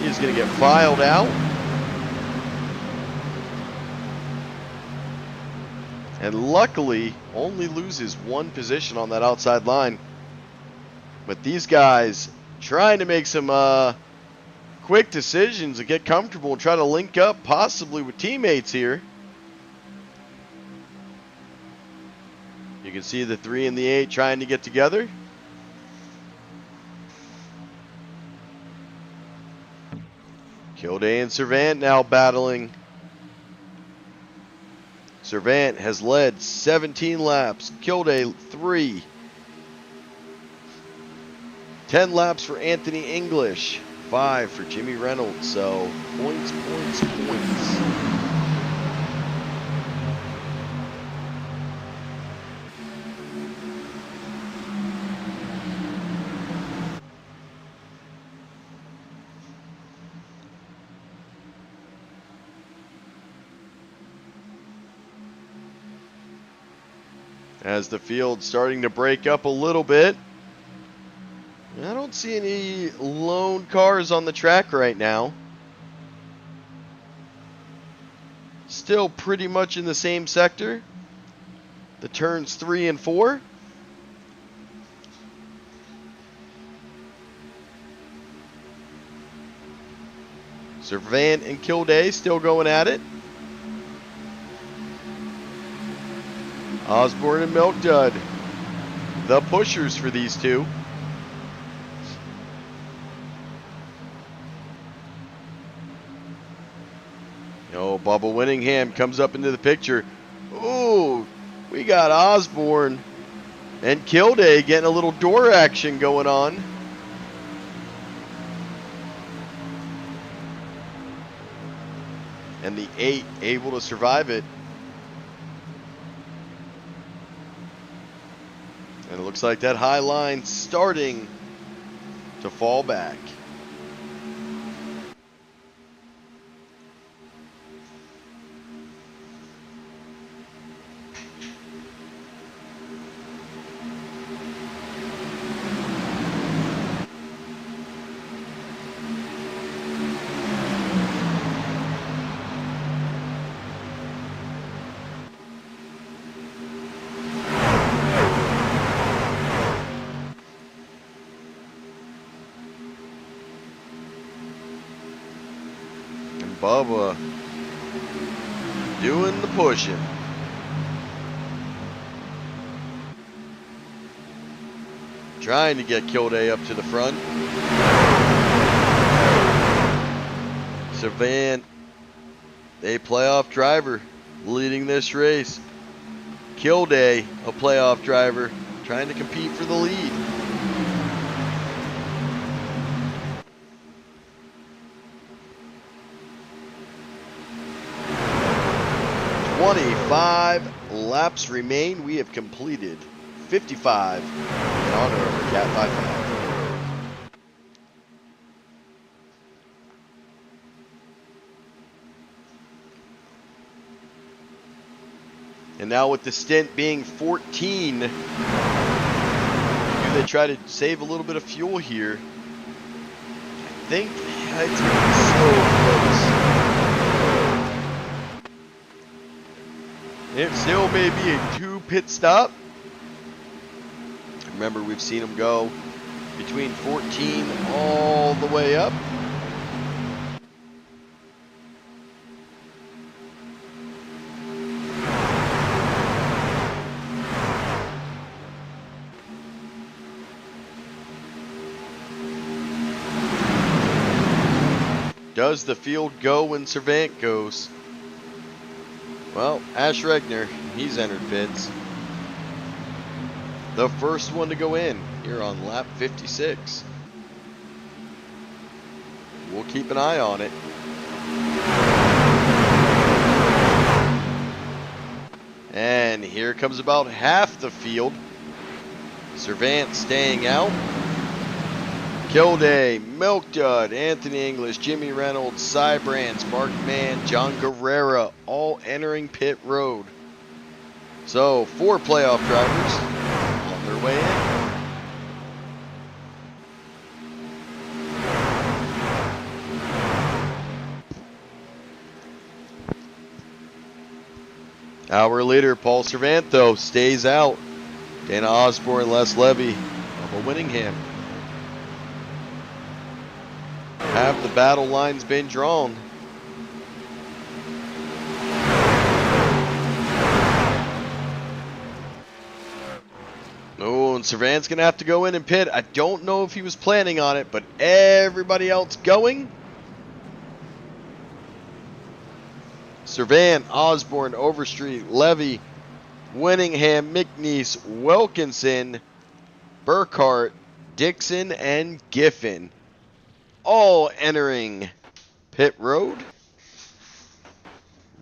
He's going to get filed out. And luckily, only loses one position on that outside line. But these guys trying to make some quick decisions and get comfortable and try to link up possibly with teammates here. You can see the 3 and the 8 trying to get together. Kilday and Servant now battling. Servant has led 17 laps. Kilday 3. 10 laps for Anthony English. 5 for Jimmy Reynolds. So points, points, points. As the field's starting to break up a little bit. I don't see any lone cars on the track right now. Still pretty much in the same sector. The turns 3 and 4. Servant and Kilday still going at it. Osborne and Milk Dud, the pushers for these two. Oh, Bubba Winningham comes up into the picture. Ooh, we got Osborne and Kilday getting a little door action going on. And the 8 able to survive it. And it looks like that high line starting to fall back. Bubba doing the pushing. Trying to get Kilday up to the front. Servant, a playoff driver, leading this race. Kilday, a playoff driver, trying to compete for the lead. 25 laps. laps remain. We have completed 55 in honor of our Cat 55. And now with the stint being 14, do they try to save a little bit of fuel here? I think it's so close. It still may be a 2 pit stop. Remember, we've seen them go between 14 all the way up. Does the field go when Servant goes? Well, Ash Regner, he's entered pits. The first one to go in here on lap 56. We'll keep an eye on it. And here comes about half the field. Servant staying out. Kilday, Milk Dud, Anthony English, Jimmy Reynolds, Cy Brands, Mark Mann, John Guerrera, all entering pit road. So, 4 playoff drivers on their way in. Our leader, Paul Servant, though, stays out. Dana Osborne, Les Levy, Bubba Winningham. Have the battle lines been drawn? Oh, and Servant's going to have to go in and pit. I don't know if he was planning on it, but everybody else going. Servant, Osborne, Overstreet, Levy, Winningham, McNeese, Wilkinson, Burkhart, Dixon, and Giffen. All entering pit road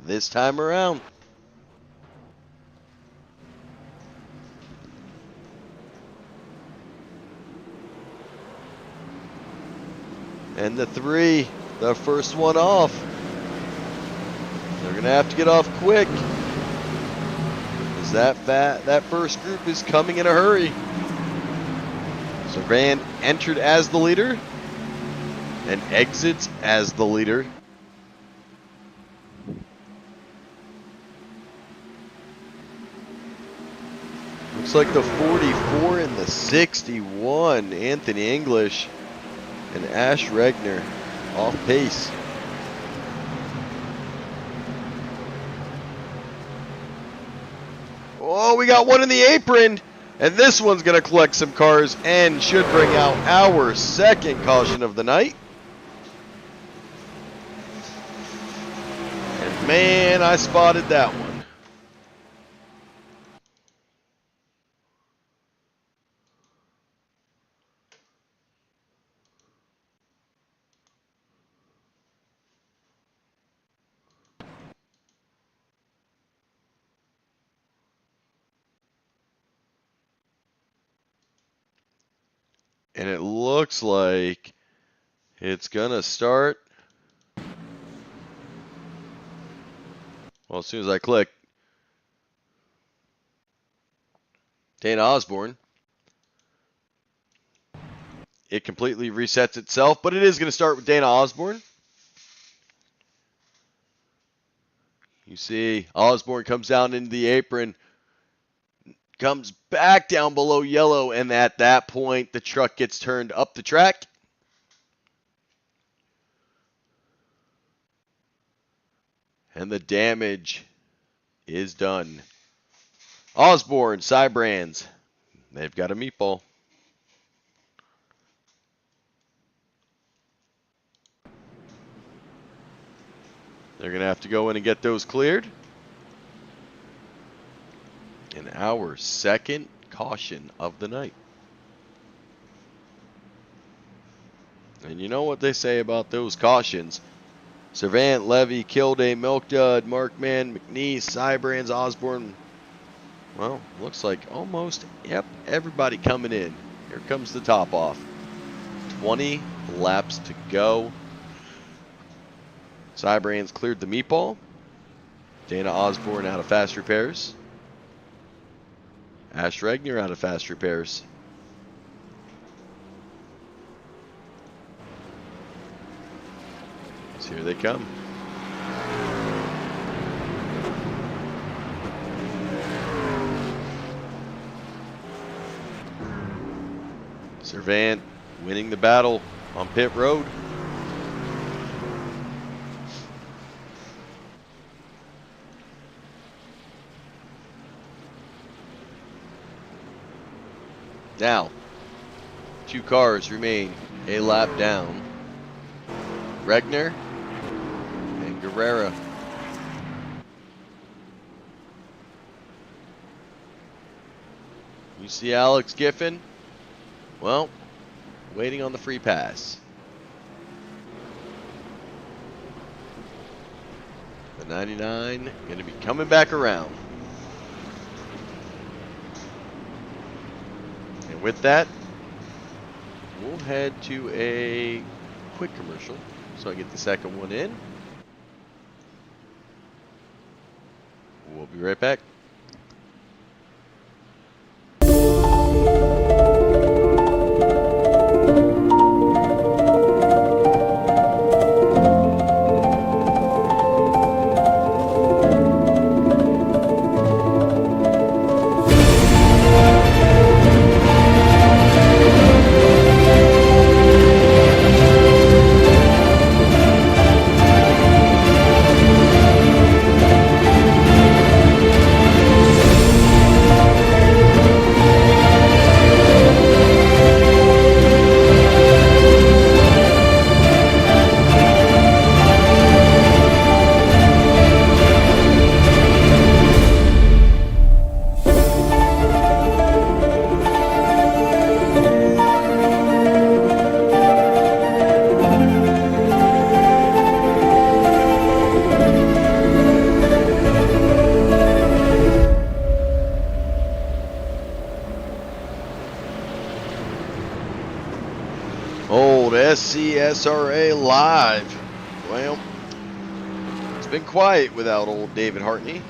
this time around. And the 3, the first one off. They're going to have to get off quick, because that first group is coming in a hurry. Servant entered as the leader and exits as the leader. Looks like the 44 and the 61, Anthony English and Ash Regner off pace. Oh, we got one in the apron, and this one's going to collect some cars and should bring out our second caution of the night. Man, I spotted that one. And it looks like it's gonna start. Well, as soon as I click Dana Osborne, it completely resets itself, but it is going to start with Dana Osborne. You see Osborne comes down into the apron, comes back down below yellow, and at that point the truck gets turned up the track. And the damage is done. Osborne, Cy Brands, they've got a meatball. They're going to have to go in and get those cleared. And our second caution of the night. And you know what they say about those cautions. Servant, Levy, Kilday, Milk Dud, Mark Mann, McNeese, Cy Brands, Osborne, Well, looks like almost, yep, everybody coming in. Here comes the top off. 20 laps to go. Cybrand's cleared the meatball. Dana Osborne out of fast repairs. Ash Regner out of fast repairs. So here they come. Servant winning the battle on pit road. Now, 2 cars remain a lap down. Regner and Guerrera. You see Alex Giffen? Well, waiting on the free pass. The 99 going to be coming back around. And with that, we'll head to a quick commercial so I get the second one in. We'll be right back. Old NSRA live. Well, it's been quiet without old David Hartney.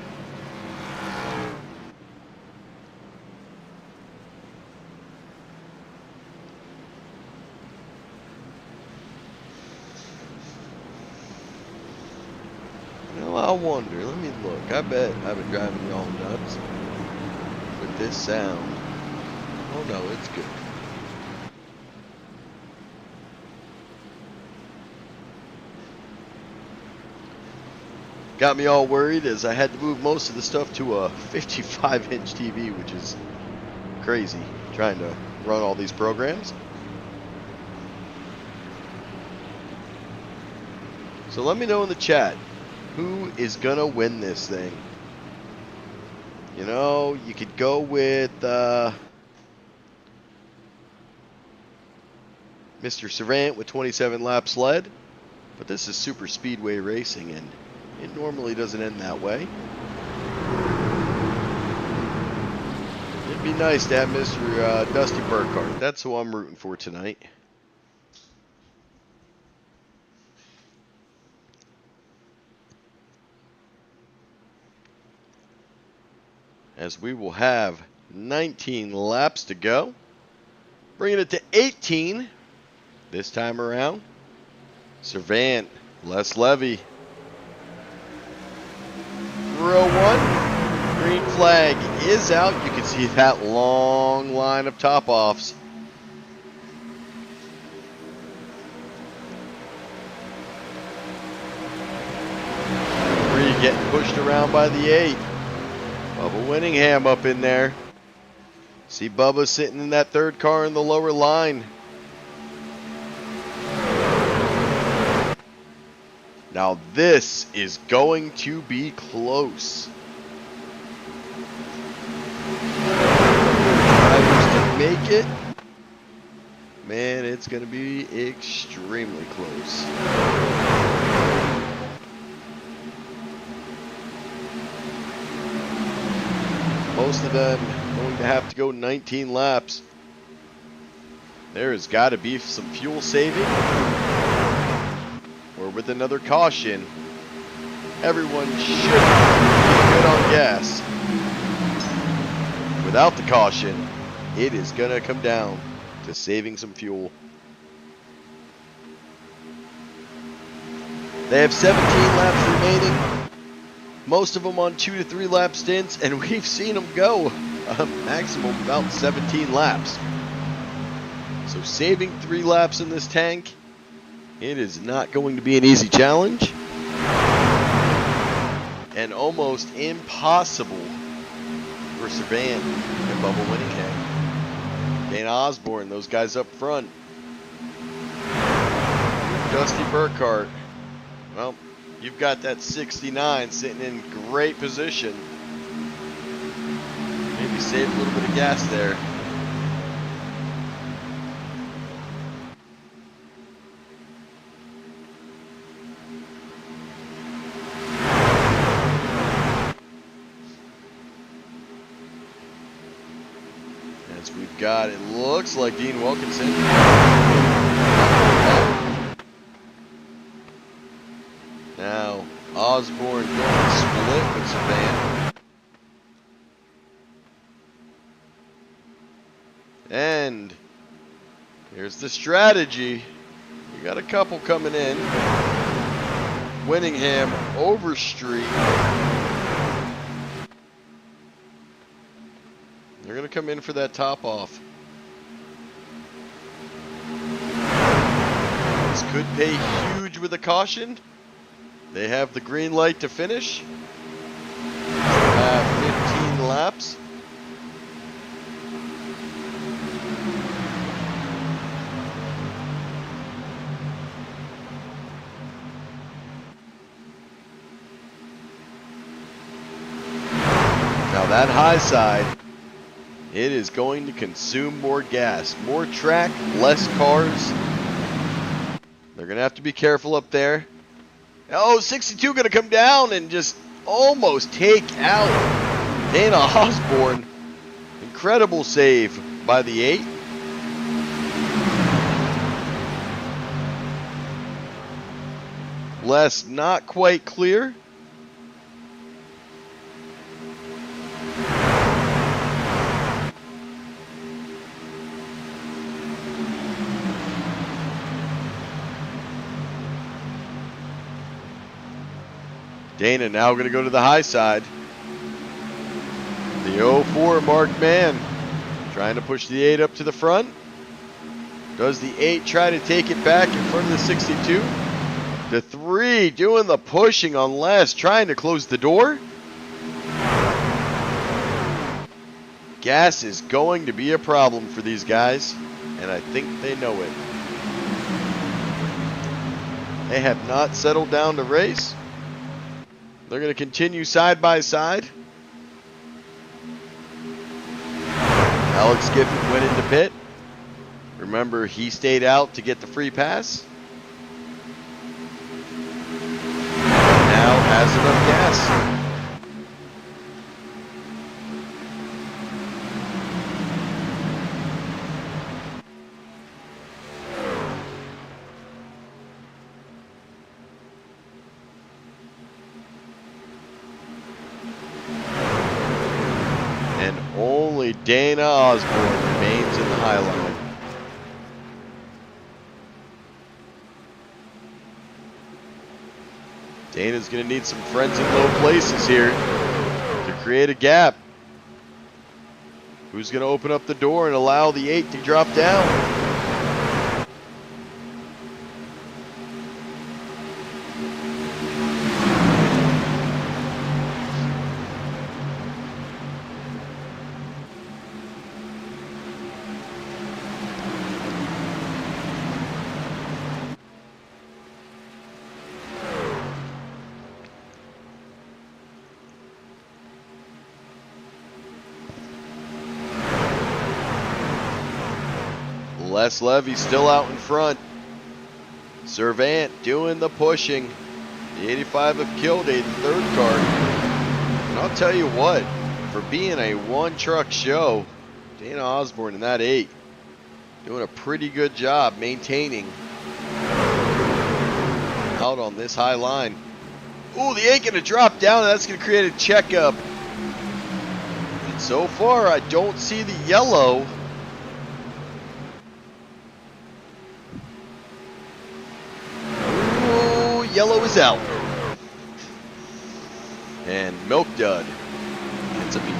Well, I wonder. Let me look. I bet I've been driving y'all nuts with this sound. Oh no, it's good. Got me all worried as I had to move most of the stuff to a 55-inch TV, which is crazy, trying to run all these programs. So let me know in the chat, who is going to win this thing? You know, you could go with Mr. Servant with 27 laps led, but this is super speedway racing, and it normally doesn't end that way. It'd be nice to have Mr. Dusty Burkhart. That's who I'm rooting for tonight. As we will have 19 laps to go. Bringing it to 18 this time around. Servant, Les Levy. Row 1, green flag is out. You can see that long line of top-offs. Three getting pushed around by the 8. Bubba Winningham up in there. See Bubba sitting in that third car in the lower line. Now this is going to be close. Drivers can make it. Man, it's going to be extremely close. most of them going to have to go 19 laps. There has got to be some fuel saving, or with another caution, everyone should be good on gas. Without the caution, it is going to come down to saving some fuel. They have 17 laps remaining, most of them on 2 to 3 lap stints, and we've seen them go a maximum of about 17 laps. So saving 3 laps in this tank, it is not going to be an easy challenge, and almost impossible for Servant and Bubba Winningham. Dana Osborne, those guys up front. Dusty Burkhart. Well, you've got that 69 sitting in great position. Maybe save a little bit of gas there. As we've got, it looks like Dean Wilkinson. Now, Osborne going to split with Savannah. And here's the strategy. We got a couple coming in. Winningham over Street. They're going to come in for that top off. This could pay huge with a caution. They have the green light to finish. 15 laps. Now that high side, it is going to consume more gas. More track, less cars. They're going to have to be careful up there. Oh, 62 going to come down and just almost take out Dana Osborne. Incredible save by the 8. Les not quite clear. Dana now going to go to the high side. The 04 marked man trying to push the 8 up to the front. Does the 8 try to take it back in front of the 62? The 3 doing the pushing on Les, trying to close the door. Gas is going to be a problem for these guys, and I think they know it. They have not settled down to race. They're going to continue side by side. Alex Giffen went into pit. Remember, he stayed out to get the free pass. Now has enough gas. And only Dana Osborne remains in the high line. Dana's going to need some friends in low places here to create a gap. Who's going to open up the door and allow the 8 to drop down? Les Levy still out in front. Servant doing the pushing. The 85 of Kildade, third car. And I'll tell you what, for being a one-truck show, Dana Osborne in that 8 doing a pretty good job maintaining out on this high line. Ooh, the 8 going to drop down. That's going to create a checkup. And so far, I don't see the yellow. Ooh, yellow is out. And Milk Dud gets a beat.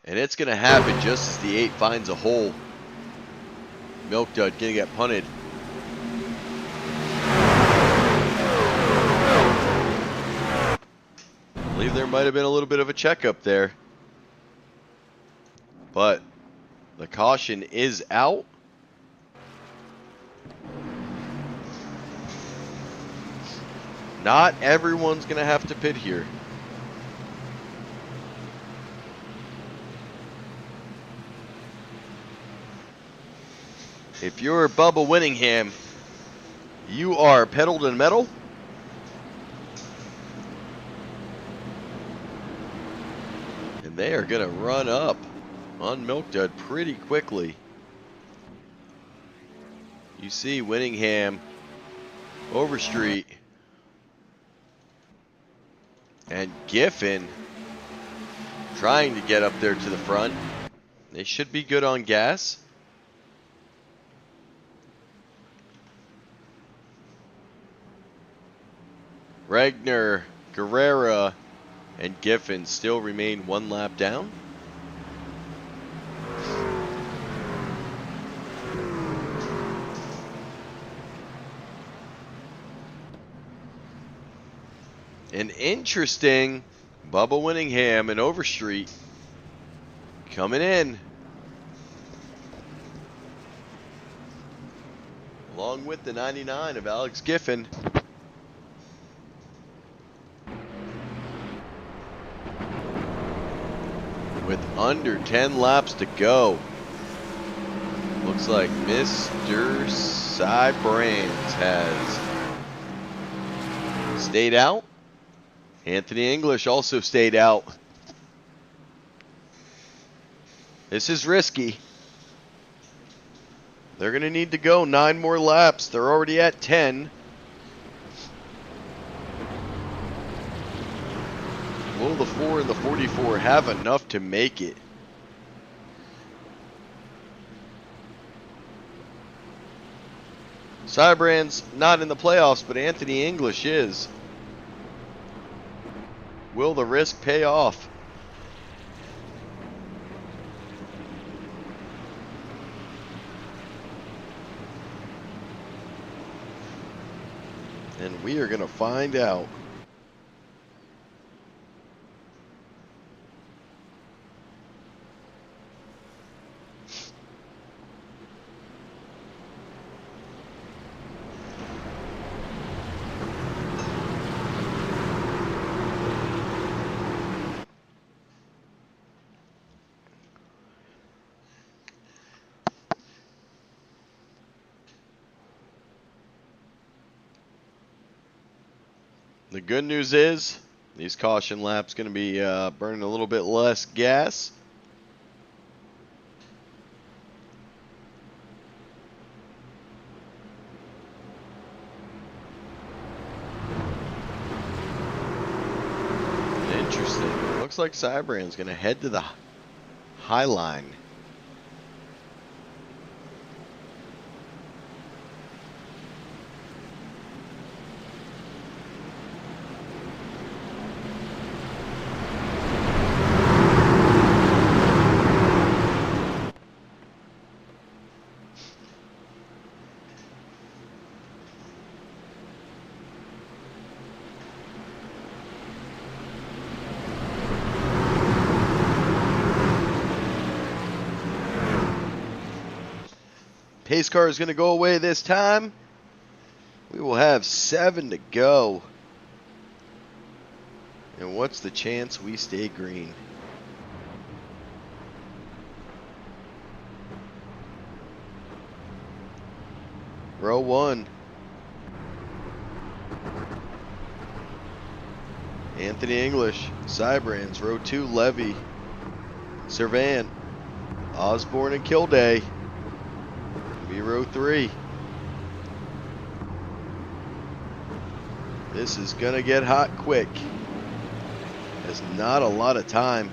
And it's going to happen just as the 8 finds a hole. Milk Dud going to get punted. I believe there might have been a little bit of a checkup there. But the caution is out. Not everyone's going to have to pit here. If you're Bubba Winningham, you are pedal to the metal. And they are going to run up on Milk Dud pretty quickly. You see Winningham, Overstreet, and Giffen trying to get up there to the front. They should be good on gas. Regner, Guerrera, and Giffen still remain one lap down. An interesting Bubba Winningham and Overstreet coming in. Along with the 99 of Alex Giffen. With under 10 laps to go. Looks like Mr. Cy Brands has stayed out. Anthony English also stayed out. This is risky. They're going to need to go 9 more laps. They're already at 10. Will the 4 and the 44 have enough to make it? Cybrand's not in the playoffs, but Anthony English is. Will the risk pay off? And we are going to find out. The good news is these caution laps going to be burning a little bit less gas. Interesting. It looks like Cybrand's going to head to the high line. Pace car is going to go away this time. We will have 7 to go. And what's the chance we stay green? Row 1. Anthony English. Cybrands. Row 2, Levy. Servan. Osborne and Kilday. Be row 3. This is gonna get hot quick. There's not a lot of time.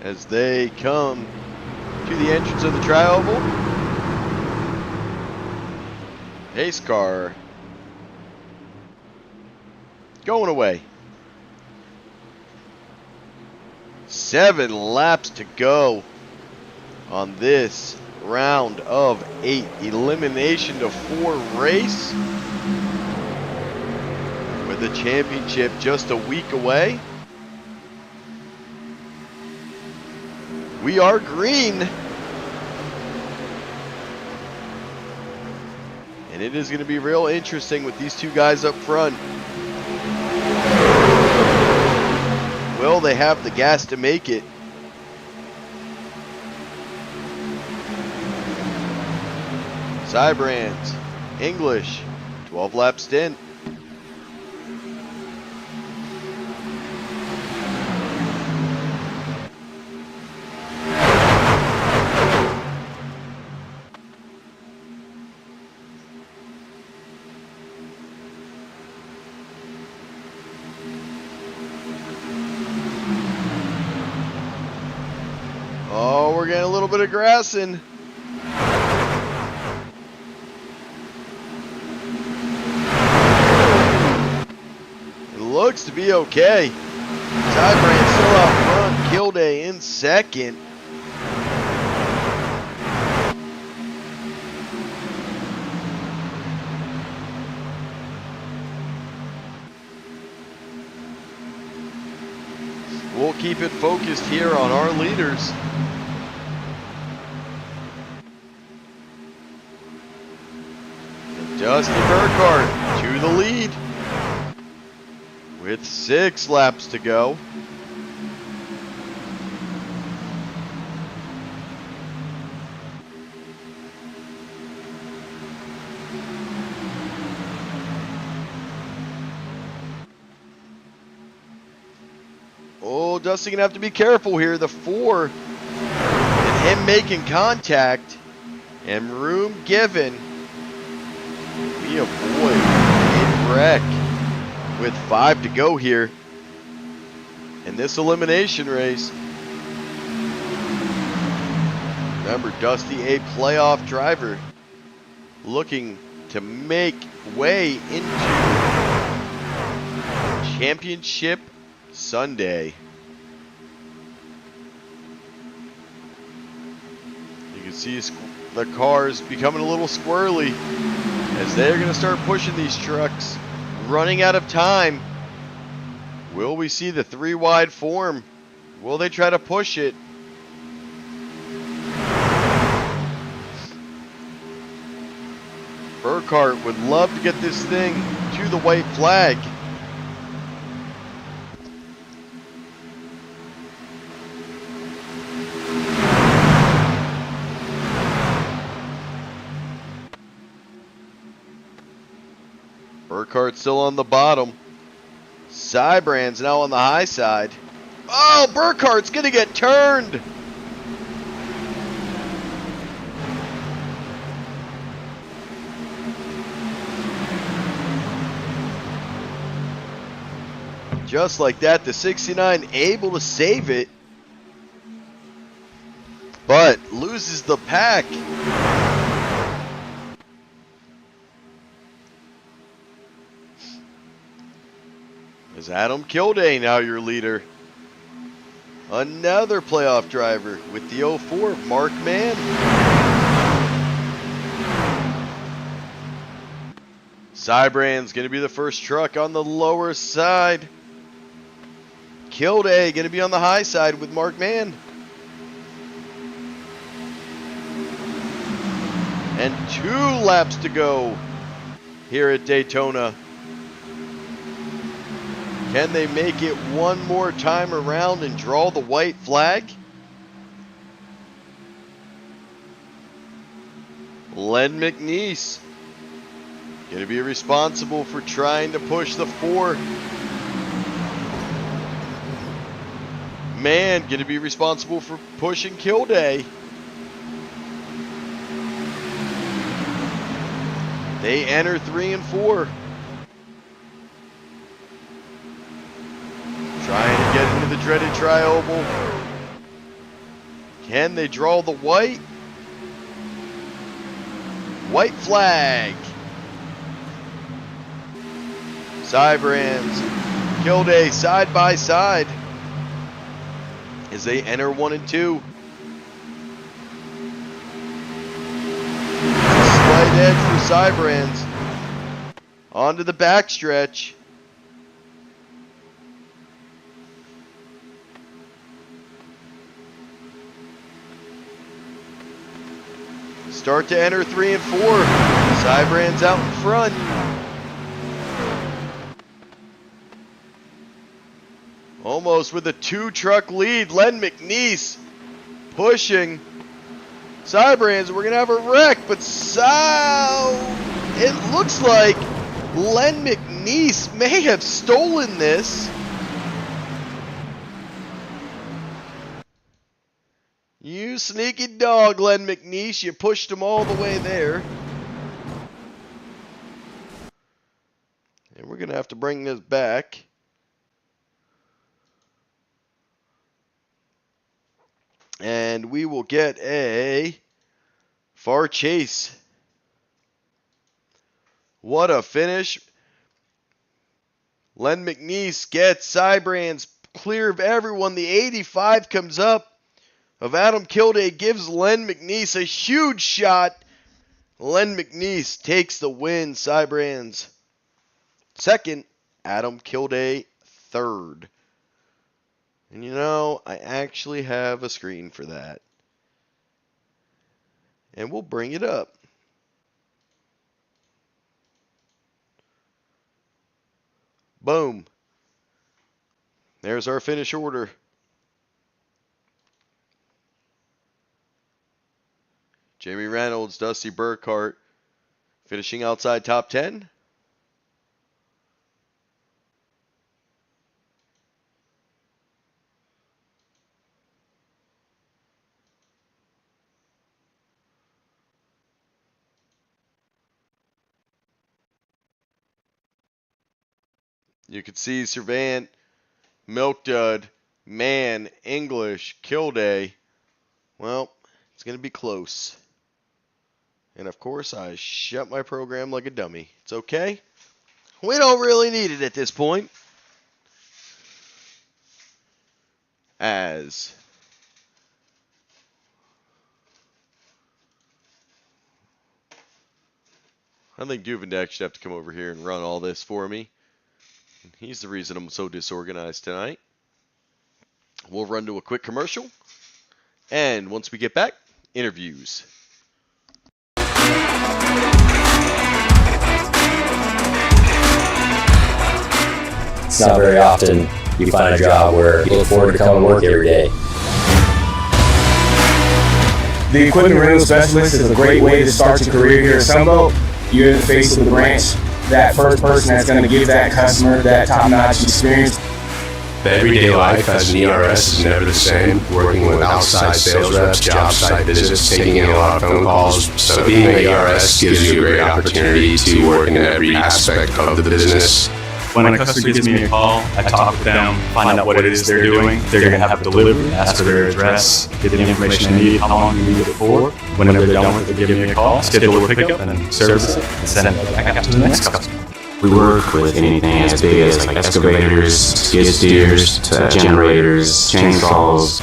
As they come to the entrance of the tri-oval, pace car going away. 7 laps to go on this round of 8 elimination to 4 race, with the championship just a week away. We are green. And it is going to be real interesting with these two guys up front. Will they have the gas to make it? Cybrands, English, 12 lap stint. Oh, we're getting a little bit of grass in. It looks to be okay. Cybrands still out front. Kilday in second. We'll keep it focused here on our leaders. And Dusty Burkhart to the lead with 6 laps to go. Oh, Dusty gonna have to be careful here. The 4 and him making contact and room given. Be a boy in wreck with 5 to go here in this elimination race. Remember, Dusty, a playoff driver, looking to make way into Championship Sunday. You can see the cars becoming a little squirrely as they're going to start pushing these trucks, running out of time. Will we see the 3 wide form? Will they try to push it? Burkhart would love to get this thing to the white flag. Burkhart still on the bottom. Cybrands now on the high side. Oh, Burkhart's gonna get turned. Just like that, the 69 able to save it, but loses the pack. Is Adam Kilday now your leader? Another playoff driver with the 04, Mark Mann. Cybrands going to be the first truck on the lower side. Kilday going to be on the high side with Mark Mann. And 2 laps to go here at Daytona. Can they make it one more time around and draw the white flag? Len McNeese going to be responsible for trying to push the 4. Mann going to be responsible for pushing Kilday. They enter 3 and 4. Trying to get into the dreaded tri-oval. Can they draw the white? White flag. Cybrands, Kilday side by side as they enter 1 and 2. Slight edge for Cybrands. Onto the backstretch. Start to enter 3 and 4. Cybrands out in front. Almost with a 2-truck lead. Len McNeese pushing Cybrands. We're going to have a wreck, but it looks like Len McNeese may have stolen this. You sneaky dog, Len McNeese. You pushed him all the way there. And we're going to have to bring this back. And we will get a far chase. What a finish. Len McNeese gets Cybrands clear of everyone. The 85 comes up of Adam Kilday, gives Len McNeese a huge shot. Len McNeese takes the win. Cybrands second, Adam Kilday third. And you know, I actually have a screen for that. And we'll bring it up. Boom. There's our finish order. Jamie Reynolds, Dusty Burkhart finishing outside top 10. You could see Servant, Milk Dud, Mann, English, Kilday. Well, it's going to be close. And of course, I shut my program like a dummy. It's okay. We don't really need it at this point. As I think Duvendak should have to come over here and run all this for me. He's the reason I'm so disorganized tonight. We'll run to a quick commercial. And once we get back, interviews. It's not very often you find a job where you look forward to coming to work every day. The equipment rental specialist is a great way to start your career here at Sunbelt. You're in the face of the branch, that first person that's going to give that customer that top-notch experience. The everyday life as an ERS is never the same. Working with outside sales reps, job site visits, taking in a lot of phone calls. So being an ERS gives you a great opportunity to work in every aspect of the business. When a customer gives me a call, I talk with them, find out what it is they're doing. They're going to have it delivered, ask for their address, get the information they need, how long you need it for. Whenever they're done with it, they give me a call, schedule a pickup, and then service it, and send it back out to the next customer. We work with anything as big as like excavators, skid steers, to generators, chainsaws.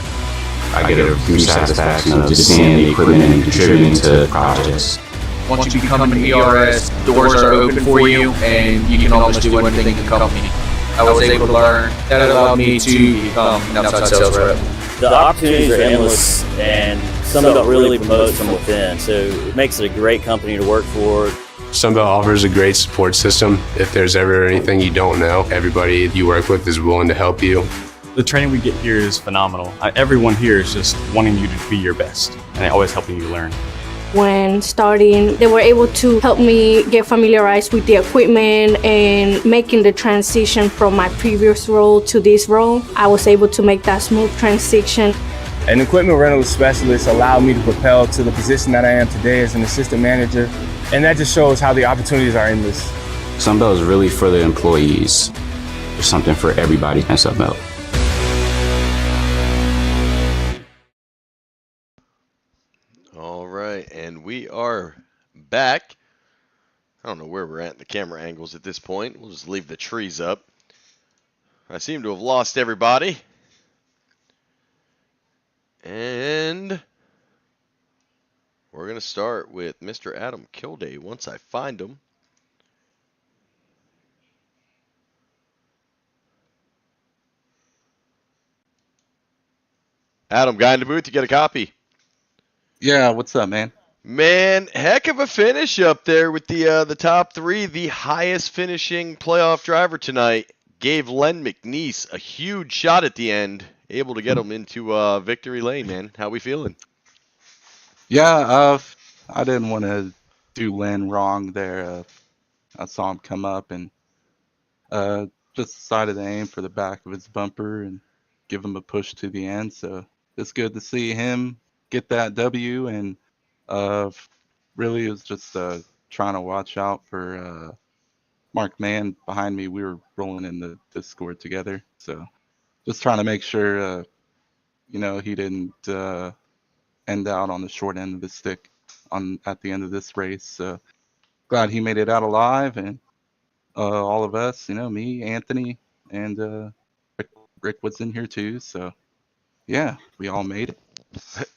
I get a huge satisfaction of just seeing the equipment and contributing to projects. Once you become an ERS, doors are open for you and you can almost do anything in the company. I was able to learn. That allowed me to become an outside sales rep. The opportunities are endless, and Sunbelt really promotes from within, so it makes it a great company to work for. Sunbelt offers a great support system. If there's ever anything you don't know, everybody you work with is willing to help you. The training we get here is phenomenal. Everyone here is just wanting you to be your best, and they're always helping you learn. When starting, they were able to help me get familiarized with the equipment and making the transition from my previous role to this role. I was able to make that smooth transition. An equipment rental specialist allowed me to propel to the position that I am today as an assistant manager, and that just shows how the opportunities are endless. Sunbelt is really for the employees. There's something for everybody in Sunbelt. All right, and we are back. I don't know where we're at in the camera angles at this point. We'll just leave the trees up. I seem to have lost everybody. And we're going to start with Mr. Adam Kilday once I find him. Adam, guy in the booth, you get a copy. Yeah, what's up, man? Man, heck of a finish up there with the top three. The highest finishing playoff driver tonight gave Len McNeese a huge shot at the end, able to get him into victory lane, man. How we feeling? Yeah, I didn't want to do Len wrong there. I saw him come up and just decided to aim for the back of his bumper and give him a push to the end. So it's good to see him get that W, and really is just trying to watch out for Mark Mann behind me. We were rolling in the Discord together, so just trying to make sure he didn't end out on the short end of the stick at the end of this race. So glad he made it out alive, and all of us, me, Anthony, and Rick was in here too. So yeah, we all made it.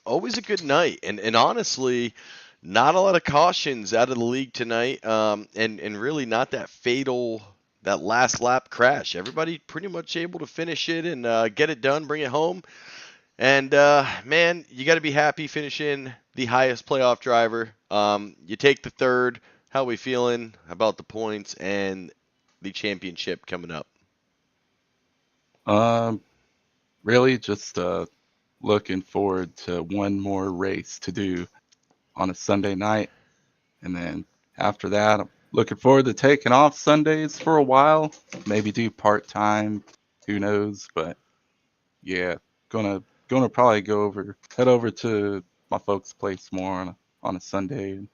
Always a good night, and honestly, not a lot of cautions out of the league tonight, and really not that fatal, that last lap crash. Everybody pretty much able to finish it and get it done, bring it home. And man, you got to be happy finishing the highest playoff driver. You take the third. How are we feeling about the points and the championship coming up? Really just looking forward to one more race to do on a Sunday night, and then after that, I'm looking forward to taking off Sundays for a while. Maybe do part-time, who knows? But yeah, gonna probably head over to my folks' place more on a Sunday and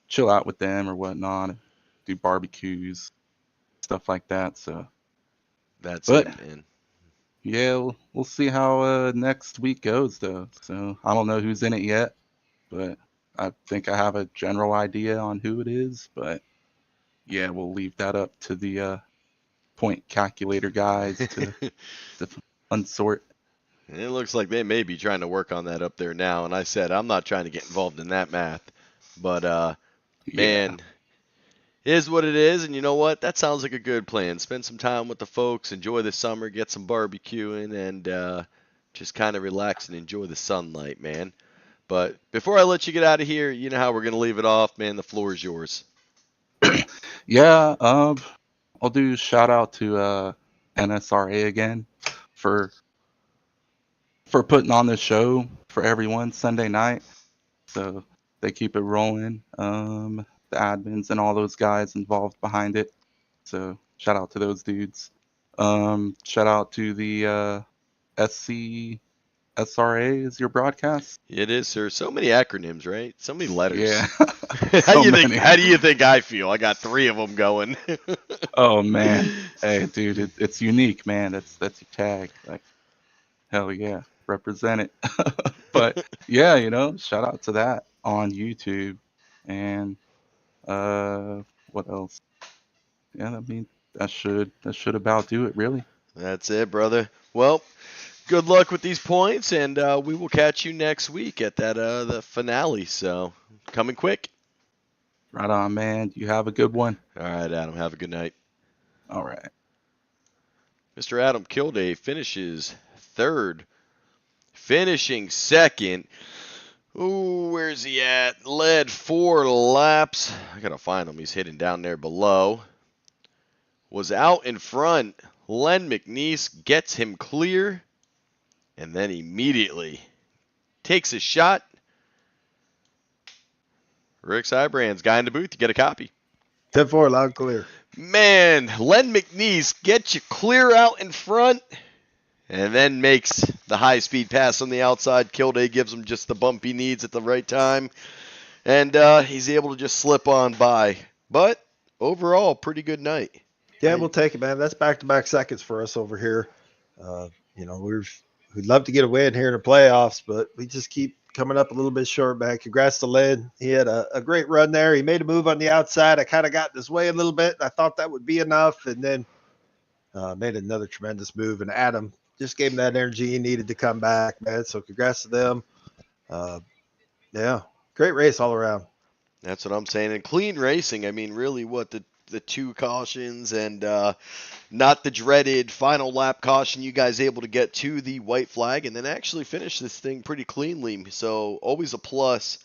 chill out with them or whatnot, and do barbecues, stuff like that. So that's it, man. Yeah, we'll see how next week goes, though. So I don't know who's in it yet, but I think I have a general idea on who it is. But yeah, we'll leave that up to the point calculator guys to unsort. It looks like they may be trying to work on that up there now. And I said I'm not trying to get involved in that math, but man, it is what it is. And you know what? That sounds like a good plan. Spend some time with the folks, enjoy the summer, get some barbecuing, and just kind of relax and enjoy the sunlight, man. But before I let you get out of here, you know how we're going to leave it off, man. The floor is yours. Yeah, I'll do shout out to NSRA again for putting on this show for everyone Sunday night. So they keep it rolling. The admins and all those guys involved behind it. So shout out to those dudes. Shout out to the NSRA is your broadcast. It is, sir. So many acronyms, right? So many letters. Yeah. How do you think I feel? I got 3 of them going. Oh man, hey dude, it's unique, man. That's your tag. Like, hell yeah, represent it. But yeah, shout out to that on YouTube, and what else? Yeah, I mean that should about do it, really. That's it, brother. Well, good luck with these points, and we will catch you next week at that the finale. So coming quick. Right on, man. You have a good one. All right, Adam. Have a good night. All right. Mr. Adam Kilday finishes third. Finishing second. Ooh, where's he at? Led 4 laps. I gotta find him. He's hidden down there below. Was out in front. Len McNeese gets him clear. And then immediately takes a shot. Rick Sybrands, guy in the booth, you get a copy. 10-4, loud and clear. Man, Len McNeese gets you clear out in front. And then makes the high-speed pass on the outside. Kilday gives him just the bump he needs at the right time. And he's able to just slip on by. But overall, pretty good night. Yeah, we'll take it, man. That's back-to-back seconds for us over here. We'd love to get a win here in the playoffs, but we just keep coming up a little bit short, man. Congrats to Len. He had a great run there. He made a move on the outside. I kind of got in his way a little bit. I thought that would be enough, and then made another tremendous move. And Adam just gave him that energy he needed to come back, man. So congrats to them. Yeah, great race all around. That's what I'm saying. And clean racing. I mean, really what the 2 cautions and not the dreaded final lap caution. You guys able to get to the white flag and then actually finish this thing pretty cleanly. So always a plus.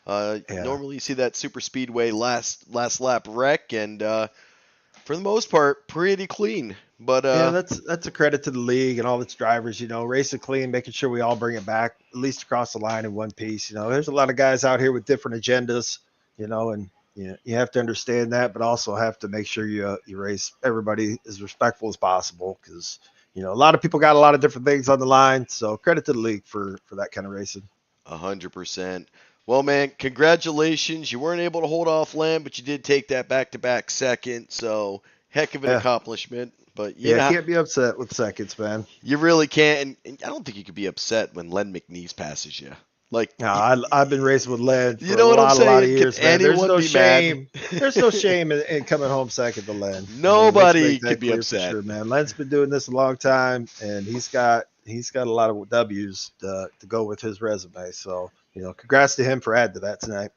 Normally you see that super speedway last lap wreck, and for the most part, pretty clean. But that's a credit to the league and all its drivers, racing clean, making sure we all bring it back at least across the line in one piece. There's a lot of guys out here with different agendas, and you have to understand that, but also have to make sure you race everybody as respectful as possible, because a lot of people got a lot of different things on the line. So credit to the league for that kind of racing. 100%. Well, man, congratulations. You weren't able to hold off Lamb, but you did take that back-to-back second. So heck of an accomplishment. But you can't be upset with seconds, man. You really can't. And I don't think you could be upset when Len McNeese passes you. I've been racing with Len for a lot of years, man. There's no shame. There's no shame in coming home second to Len. Nobody could be upset. Sure, man. Len's been doing this a long time, and he's got a lot of W's to go with his resume. So, congrats to him for adding to that tonight.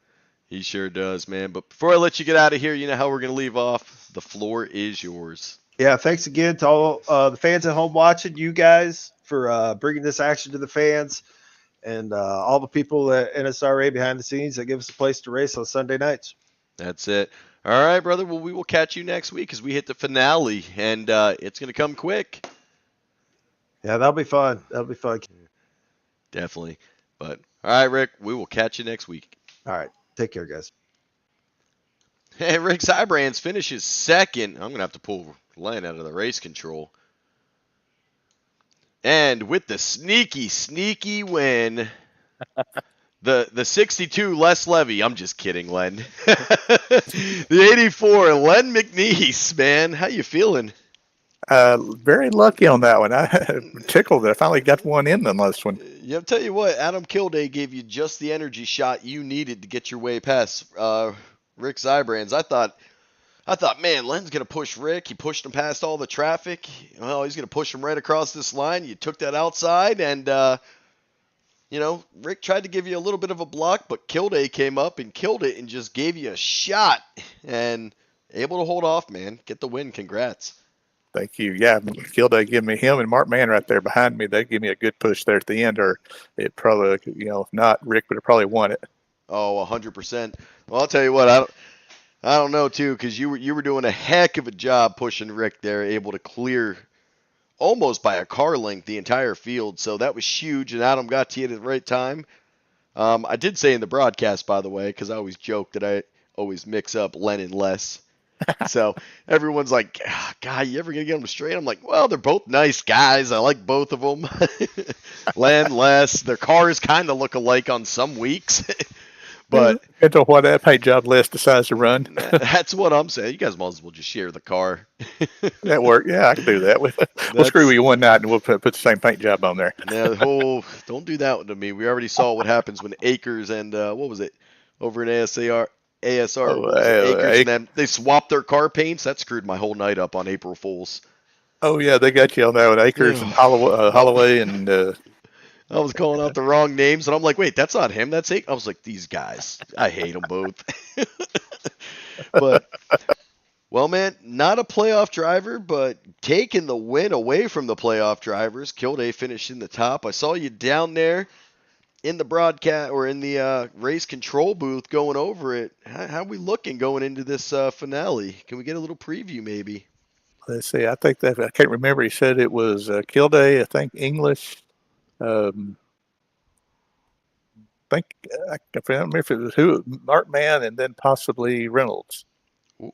He sure does, man. But before I let you get out of here, you know how we're going to leave off. The floor is yours. Yeah, thanks again to all the fans at home watching, you guys, for bringing this action to the fans, and all the people at NSRA behind the scenes that give us a place to race on Sunday nights. That's it. All right, brother. Well, we will catch you next week as we hit the finale, and it's going to come quick. Yeah, that'll be fun. Definitely. But, all right, Rick, we will catch you next week. All right. Take care, guys. Hey, Rick Sybrands finishes second. I'm going to have to pull Len out of the race control. And with the sneaky win, the 62 Les Levy. I'm just kidding, Len. The 84 Len McNeese, man. How you feeling? Very lucky on that one. I tickled that I finally got one in the last one. Yeah, I'll tell you what, Adam Kilday gave you just the energy shot you needed to get your way past Rick Sybrands. I thought, man, Len's going to push Rick. He pushed him past all the traffic. Well, he's going to push him right across this line. You took that outside, and, Rick tried to give you a little bit of a block, but Kilday came up and killed it and just gave you a shot. And able to hold off, man. Get the win. Congrats. Thank you. Yeah, Kilday gave me him and Mark Mann right there behind me. They gave me a good push there at the end, or it probably, if not, Rick would have probably won it. Oh, 100%. Well, I'll tell you what, I don't know, too, because you were doing a heck of a job pushing Rick there, able to clear almost by a car length the entire field. So that was huge, and Adam got to you at the right time. I did say in the broadcast, by the way, because I always joke that I always mix up Len and Les. So everyone's like, God, you ever going to get them straight? I'm like, well, they're both nice guys. I like both of them. Len, Les, their cars kind of look alike on some weeks. But depends on what that paint job Les decides to run. That's what I'm saying. You guys might as well just share the car. That work. Yeah, I can do that. We'll screw you one night and we'll put the same paint job on there. Now, don't do that one to me. We already saw what happens when Akers and what was it over in ASR, Akers, and then they swapped their car paints. That screwed my whole night up on April Fools. Oh yeah, they got you on that one. Akers and Holloway and. I was calling out the wrong names, and I'm like, wait, that's not him. That's Akers. I was like, these guys, I hate them both. But Well, man, not a playoff driver, but taking the win away from the playoff drivers. Kilday finished in the top. I saw you down there in the broadcast or in the race control booth going over it. How we looking going into this finale? Can we get a little preview maybe? Let's see. I think that I can't remember. He said it was Kilday. I think English. I can't remember if it was Markman and then possibly Reynolds.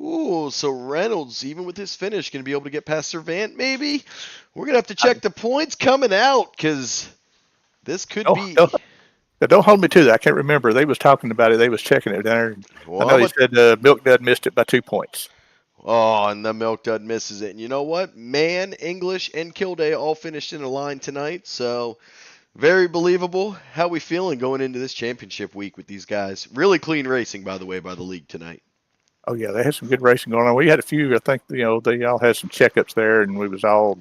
Ooh, so Reynolds, even with his finish, going to be able to get past Servant maybe? We're going to have to check the points coming out because this could be... Don't hold me to that. I can't remember. They was talking about it. They was checking it there. Well, I know he said Milk Dud missed it by 2 points. Oh, and the Milk Dud misses it. And you know what? Man, English, and Kilday all finished in a line tonight, so... Very believable. How we feeling going into this championship week with these guys? Really clean racing, by the way, by the league tonight. Oh, yeah, they had some good racing going on. We had a few, I think, they all had some checkups there, and we was all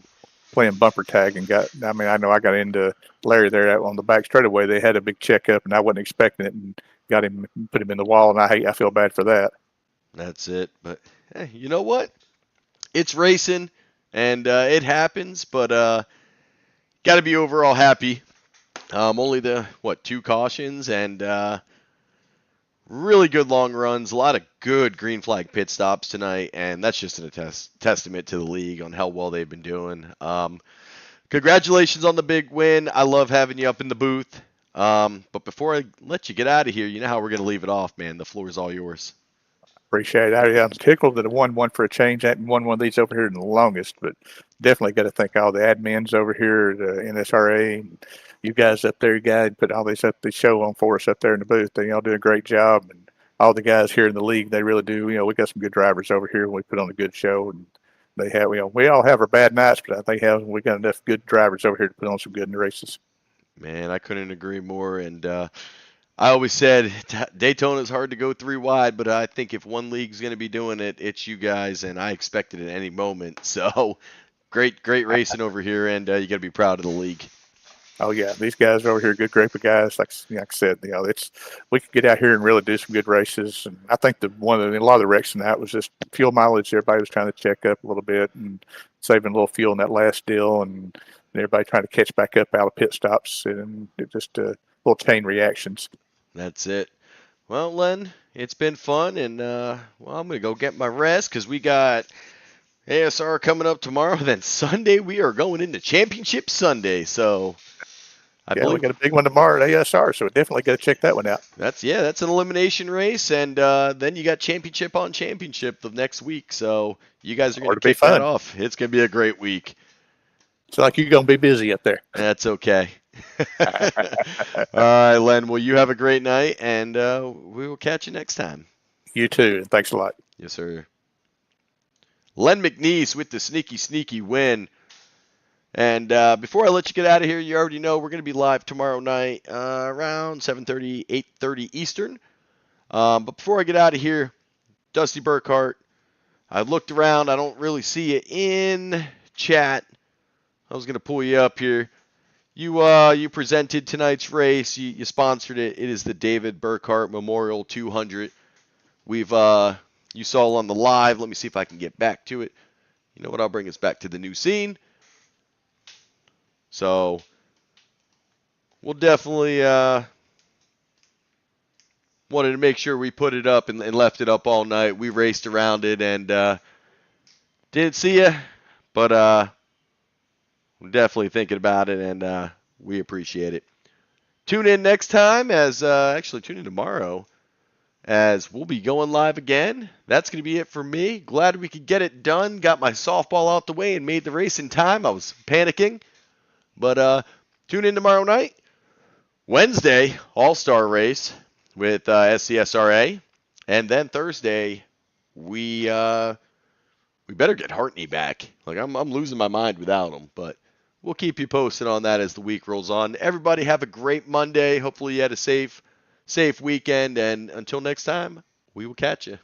playing bumper tag and I know I got into Larry there on the back straightaway. They had a big checkup, and I wasn't expecting it, and got him, put him in the wall, and I feel bad for that. That's it. But, hey, you know what? It's racing, and it happens, but got to be overall happy. Only two cautions and really good long runs. A lot of good green flag pit stops tonight, and that's just a testament to the league on how well they've been doing. Congratulations on the big win. I love having you up in the booth. But before I let you get out of here, you know how we're going to leave it off, man. The floor is all yours. Appreciate it. I'm tickled that I won one for a change. I haven't won one of these over here in the longest, but definitely got to thank all the admins over here at NSRA. And you guys up there, guys, put all this up the show on for us up there in the booth. They all do a great job, and all the guys here in the league, they really do. We got some good drivers over here, and we put on a good show. And they have, we all have our bad nights, but I think we got enough good drivers over here to put on some good races. Man, I couldn't agree more. And I always said Daytona is hard to go 3 wide, but I think if one league's going to be doing it, it's you guys, and I expect it at any moment. So great racing over here, and you got to be proud of the league. Oh yeah, these guys over here, good group of guys. Like I said, we could get out here and really do some good races. And I think a lot of the wrecks in that was just fuel mileage. Everybody was trying to check up a little bit and saving a little fuel in that last deal, and everybody trying to catch back up out of pit stops, and it just little chain reactions. That's it. Well, Len, it's been fun, and I'm going to go get my rest because we got ASR coming up tomorrow. Then Sunday, we are going into Championship Sunday, so we got a big one tomorrow at ASR, so we definitely got to check that one out. That's an elimination race, and then you got championship on championship the next week, so you guys are going to kick that off. It's going to be a great week. It's like you're going to be busy up there. That's okay. All right, Len. Well, you have a great night, and we will catch you next time. You too, and thanks a lot. Yes, sir. Len McNeese with the sneaky win. And before I let you get out of here, you already know we're going to be live tomorrow night around 7:30, 8:30 Eastern. But before I get out of here, Dusty Burkhart, I looked around. I don't really see you in chat. I was going to pull you up here. You presented tonight's race. You sponsored it. It is the David Burkhart Memorial 200. You saw on the live. Let me see if I can get back to it. You know what? I'll bring us back to the new scene. So we'll definitely wanted to make sure we put it up and left it up all night. We raced around it and didn't see you, but we're definitely thinking about it, and we appreciate it. Tune in next time tune in tomorrow as we'll be going live again. That's going to be it for me. Glad we could get it done. Got my softball out the way and made the race in time. I was panicking. But tune in tomorrow night. Wednesday, All-Star race with SCSRA. And then Thursday, we better get Hartney back. Like I'm losing my mind without him. But we'll keep you posted on that as the week rolls on. Everybody have a great Monday. Hopefully you had a safe weekend. And until next time, we will catch you.